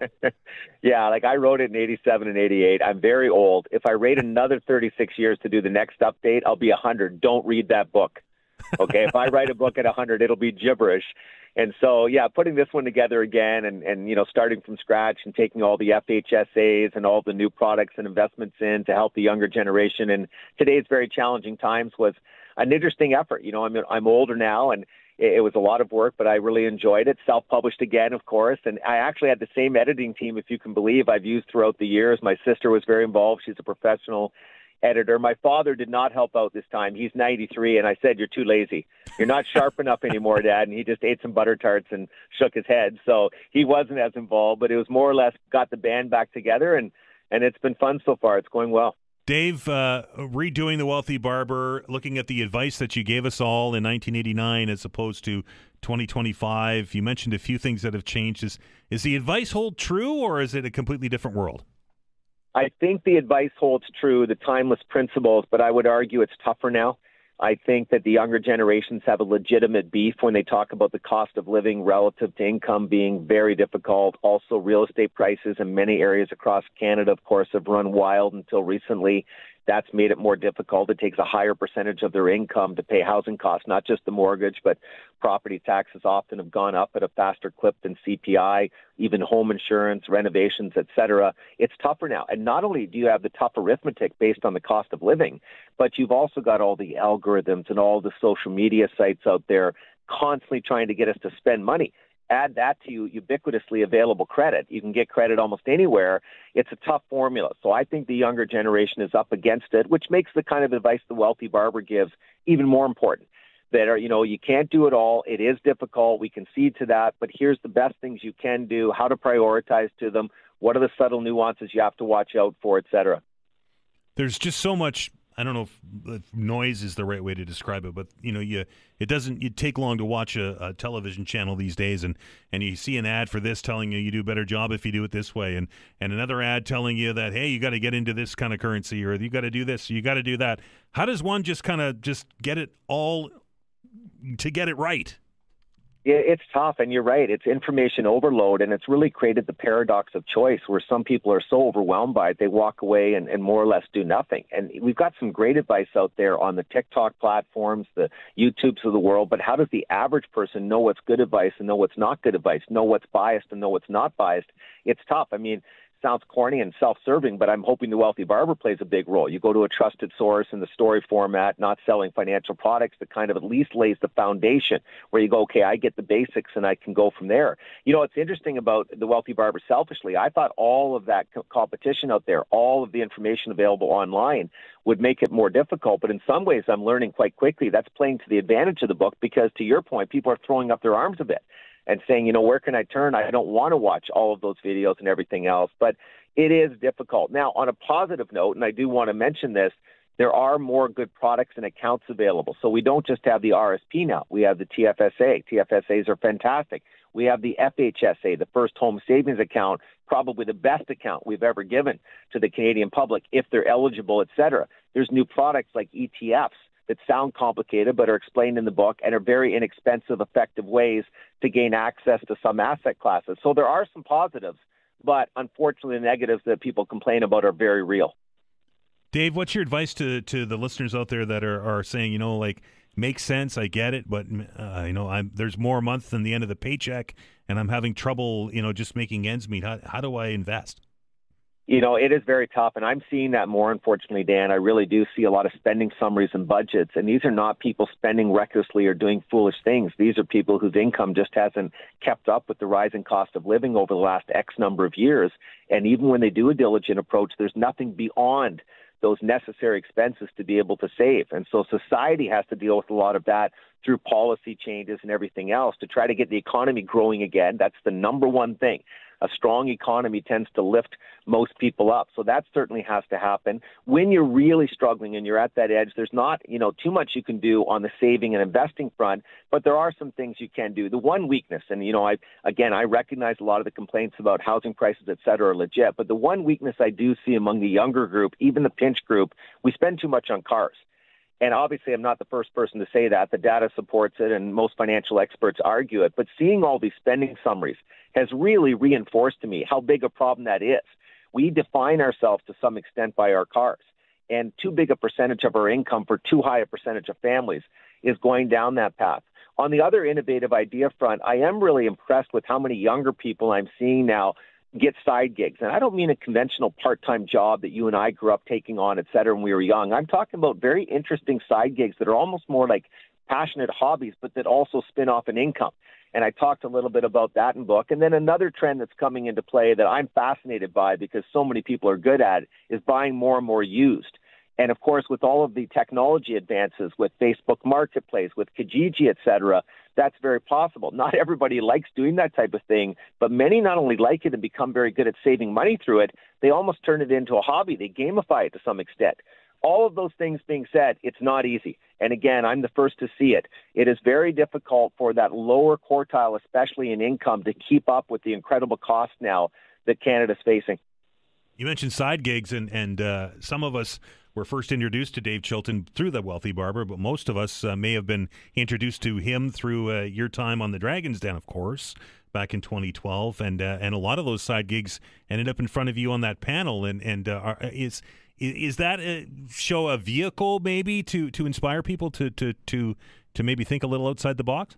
Yeah, like I wrote it in 87 and 88. I'm very old. If I wait another 36 years to do the next update, I'll be 100. Don't read that book. Okay, if I write a book at 100, it'll be gibberish. And so, yeah, putting this one together again and starting from scratch and taking all the FHSAs and all the new products and investments in to help the younger generation in today's very challenging times was an interesting effort. I'm older now, and it was a lot of work, but I really enjoyed it. Self-published again, of course, and I actually had the same editing team, if you can believe, I've used throughout the years. My sister was very involved. She's a professional editor. My father did not help out this time. He's 93, and I said, "You're too lazy. You're not sharp enough anymore, Dad." And he just ate some butter tarts and shook his head. So he wasn't as involved, but it was more or less got the band back together, and it's been fun so far. It's going well. Dave, redoing The Wealthy Barber, looking at the advice that you gave us all in 1989 as opposed to 2025, you mentioned a few things that have changed. Is the advice hold true, or is it a completely different world? I think the advice holds true, the timeless principles, but I would argue it's tougher now. I think that the younger generations have a legitimate beef when they talk about the cost of living relative to income being very difficult. Also, real estate prices in many areas across Canada, of course, have run wild until recently. That's made it more difficult. It takes a higher percentage of their income to pay housing costs, not just the mortgage, but property taxes often have gone up at a faster clip than CPI, even home insurance, renovations, et cetera. It's tougher now. And not only do you have the tough arithmetic based on the cost of living, but you've also got all the algorithms and all the social media sites out there constantly trying to get us to spend money. Add that to ubiquitously available credit. You can get credit almost anywhere. It's a tough formula. So I think the younger generation is up against it, which makes the kind of advice the Wealthy Barber gives even more important. That you can't do it all. It is difficult. We concede to that. But here's the best things you can do, how to prioritize to them, what are the subtle nuances you have to watch out for, et cetera. There's just so much. I don't know if noise is the right way to describe it, but it doesn't take long to watch a television channel these days, and you see an ad for this telling you do a better job if you do it this way, and another ad telling you that, hey, you got to get into this kind of currency, or you got to do this, you got to do that. How does one just kind of get it all to get it right? It's tough, and you're right. It's information overload, and it's really created the paradox of choice where some people are so overwhelmed by it, they walk away and more or less do nothing. And we've got some great advice out there on the TikTok platforms, the YouTubes of the world, but how does the average person know what's good advice and know what's not good advice, know what's biased and know what's not biased? It's tough. I mean, sounds corny and self-serving, but I'm hoping the Wealthy Barber plays a big role. You go to a trusted source in the story format, not selling financial products, that kind of at least lays the foundation where you go, okay, I get the basics and I can go from there. It's interesting about the Wealthy Barber selfishly. I thought all of that competition out there, all of the information available online would make it more difficult. But in some ways, I'm learning quite quickly that's playing to the advantage of the book because, to your point, people are throwing up their arms a bit and saying, where can I turn? I don't want to watch all of those videos and everything else. But it is difficult. Now, on a positive note, and I do want to mention this, there are more good products and accounts available. So we don't just have the RSP now. We have the TFSA. TFSAs are fantastic. We have the FHSA, the First Home Savings Account, probably the best account we've ever given to the Canadian public if they're eligible, et cetera. There's new products like ETFs that sound complicated but are explained in the book and are very inexpensive, effective ways to gain access to some asset classes. So there are some positives, but unfortunately the negatives that people complain about are very real. Dave, what's your advice to the listeners out there that are saying, makes sense, I get it, but there's more a month than the end of the paycheck, and I'm having trouble, just making ends meet. How do I invest? It is very tough, and I'm seeing that more, unfortunately, Dan. I really do see a lot of spending summaries and budgets, and these are not people spending recklessly or doing foolish things. These are people whose income just hasn't kept up with the rising cost of living over the last X number of years, and even when they do a diligent approach, there's nothing beyond those necessary expenses to be able to save. And so society has to deal with a lot of that through policy changes and everything else to try to get the economy growing again. That's the number one thing. A strong economy tends to lift most people up. So that certainly has to happen. When you're really struggling and you're at that edge, there's not, too much you can do on the saving and investing front, but there are some things you can do. The one weakness, and, I recognize a lot of the complaints about housing prices, et cetera, are legit, but the one weakness I do see among the younger group, even the pinch group, we spend too much on cars. And obviously, I'm not the first person to say that. The data supports it, and most financial experts argue it. But seeing all these spending summaries has really reinforced to me how big a problem that is. We define ourselves to some extent by our cars, and too big a percentage of our income for too high a percentage of families is going down that path. On the other innovative idea front, I am really impressed with how many younger people I'm seeing now get side gigs. And I don't mean a conventional part-time job that you and I grew up taking on, et cetera, when we were young. I'm talking about very interesting side gigs that are almost more like passionate hobbies, but that also spin off an income. And I talked a little bit about that in book. And then another trend that's coming into play that I'm fascinated by because so many people are good at it is buying more and more used. And, of course, with all of the technology advances, with Facebook Marketplace, with Kijiji, et cetera, that's very possible. Not everybody likes doing that type of thing, but many not only like it and become very good at saving money through it, they almost turn it into a hobby. They gamify it to some extent. All of those things being said, it's not easy. And again, I'm the first to see it. It is very difficult for that lower quartile, especially in income, to keep up with the incredible cost now that Canada's facing. You mentioned side gigs, and some of us were first introduced to Dave Chilton through the Wealthy Barber, but most of us may have been introduced to him through your time on the Dragon's Den, of course, back in 2012, and a lot of those side gigs ended up in front of you on that panel. Is that a show a vehicle maybe to inspire people to maybe think a little outside the box?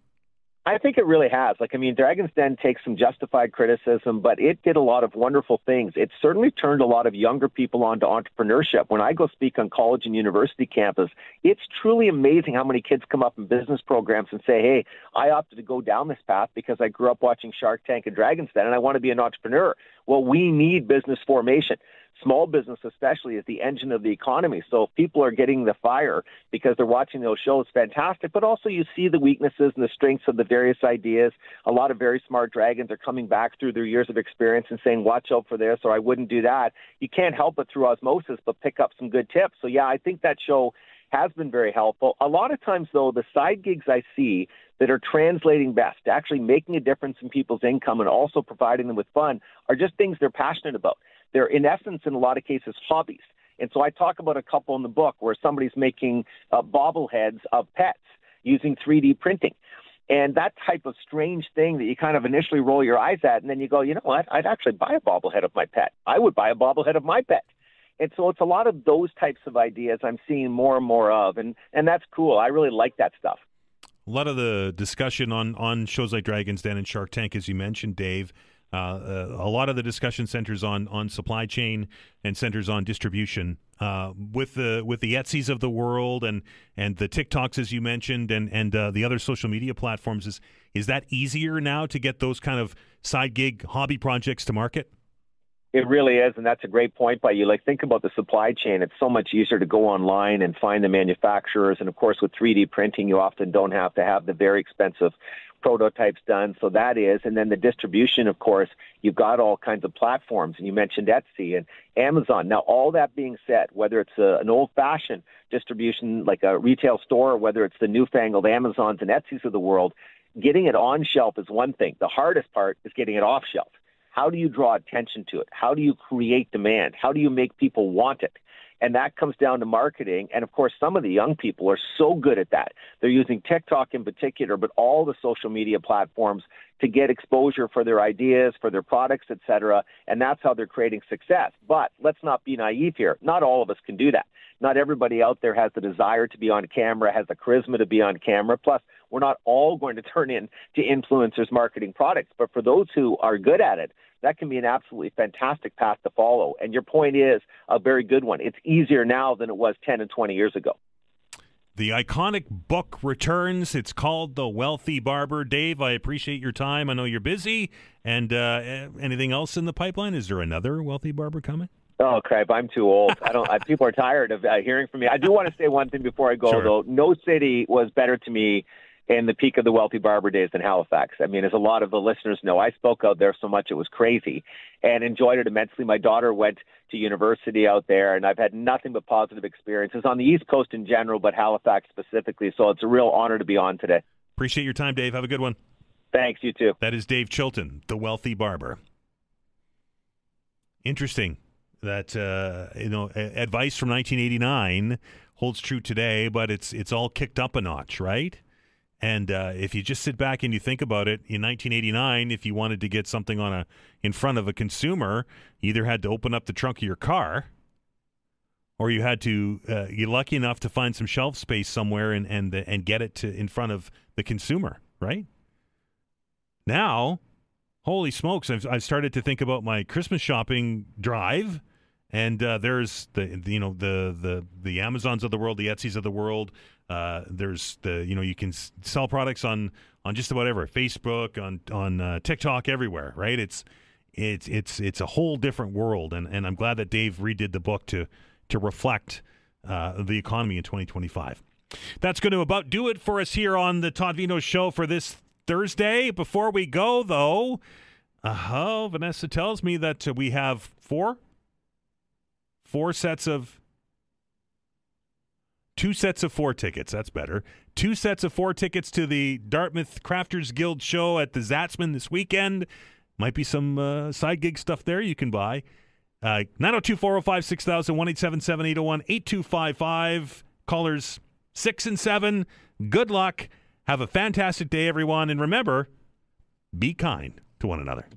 I think it really has. Dragon's Den takes some justified criticism, but it did a lot of wonderful things. It certainly turned a lot of younger people on to entrepreneurship. When I go speak on college and university campus, it's truly amazing how many kids come up in business programs and say, hey, I opted to go down this path because I grew up watching Shark Tank and Dragon's Den, and I want to be an entrepreneur. Well, we need business formation. Small business especially is the engine of the economy. So if people are getting the fire because they're watching those shows, fantastic. But also you see the weaknesses and the strengths of the various ideas. A lot of very smart dragons are coming back through their years of experience and saying, watch out for this, or I wouldn't do that. You can't help it through osmosis, but pick up some good tips. So yeah, I think that show has been very helpful. A lot of times, though, the side gigs I see that are translating best, actually making a difference in people's income and also providing them with fun, are just things they're passionate about. They're, in essence, in a lot of cases, hobbies. And so I talk about a couple in the book where somebody's making bobbleheads of pets using 3D printing. And that type of strange thing that you kind of initially roll your eyes at, and then you go, you know what, I'd actually buy a bobblehead of my pet. I would buy a bobblehead of my pet. And so it's a lot of those types of ideas I'm seeing more and more of, and that's cool. I really like that stuff. A lot of the discussion on shows like Dragon's Den and Shark Tank, as you mentioned, Dave, a lot of the discussion centers on supply chain and centers on distribution. With the Etsy's of the world and the TikToks, as you mentioned, and the other social media platforms, is that easier now to get those kind of side gig hobby projects to market? It really is, and that's a great point by you. Think about the supply chain. It's so much easier to go online and find the manufacturers. And, of course, with 3D printing, you often don't have to have the very expensive prototypes done. So that is. And then the distribution, of course, you've got all kinds of platforms. And you mentioned Etsy and Amazon. Now, all that being said, whether it's an old-fashioned distribution like a retail store or whether it's the newfangled Amazons and Etsy's of the world, getting it on shelf is one thing. The hardest part is getting it off shelf. How do you draw attention to it? How do you create demand? How do you make people want it? And that comes down to marketing. And, of course, some of the young people are so good at that. They're using TikTok in particular, but all the social media platforms to get exposure for their ideas, for their products, et cetera. And that's how they're creating success. But let's not be naive here. Not all of us can do that. Not everybody out there has the desire to be on camera, has the charisma to be on camera. Plus, we're not all going to turn into influencers marketing products. But for those who are good at it, that can be an absolutely fantastic path to follow. And your point is a very good one. It's easier now than it was 10 and 20 years ago. The iconic book returns. It's called The Wealthy Barber. Dave, I appreciate your time. I know you're busy. And anything else in the pipeline? Is there another Wealthy Barber coming? Oh, crap. I'm too old. People are tired of hearing from me. I do want to say one thing before I go, though. No city was better to me in the peak of the Wealthy Barber days than Halifax. I mean, as a lot of the listeners know, I spoke out there so much it was crazy and enjoyed it immensely. My daughter went to university out there, and I've had nothing but positive experiences on the East Coast in general, but Halifax specifically. So it's a real honor to be on today. Appreciate your time, Dave. Have a good one. Thanks, you too. That is Dave Chilton, the Wealthy Barber. Interesting that advice from 1989 holds true today, but it's all kicked up a notch, right? And if you just sit back and you think about it, in 1989, if you wanted to get something in front of a consumer, you either had to open up the trunk of your car, or you had to you're lucky enough to find some shelf space somewhere and get it in front of the consumer, right? Now, holy smokes! I've started to think about my Christmas shopping drive, and there's the Amazons of the world, the Etsy's of the world. There's you can sell products on just about everywhere, Facebook, on TikTok, everywhere, right? It's a whole different world, and I'm glad that Dave redid the book to reflect the economy in 2025. That's going to about do it for us here on the Todd Veinotte Show for this Thursday. Before we go, though, Vanessa tells me that we have two sets of 4 tickets. That's better. 2 sets of 4 tickets to the Dartmouth Crafters Guild show at the Zatzman this weekend. Might be some side gig stuff there you can buy. 902-405-6000, 1-877-801-8255. Callers 6 and 7. Good luck. Have a fantastic day, everyone. And remember, be kind to one another.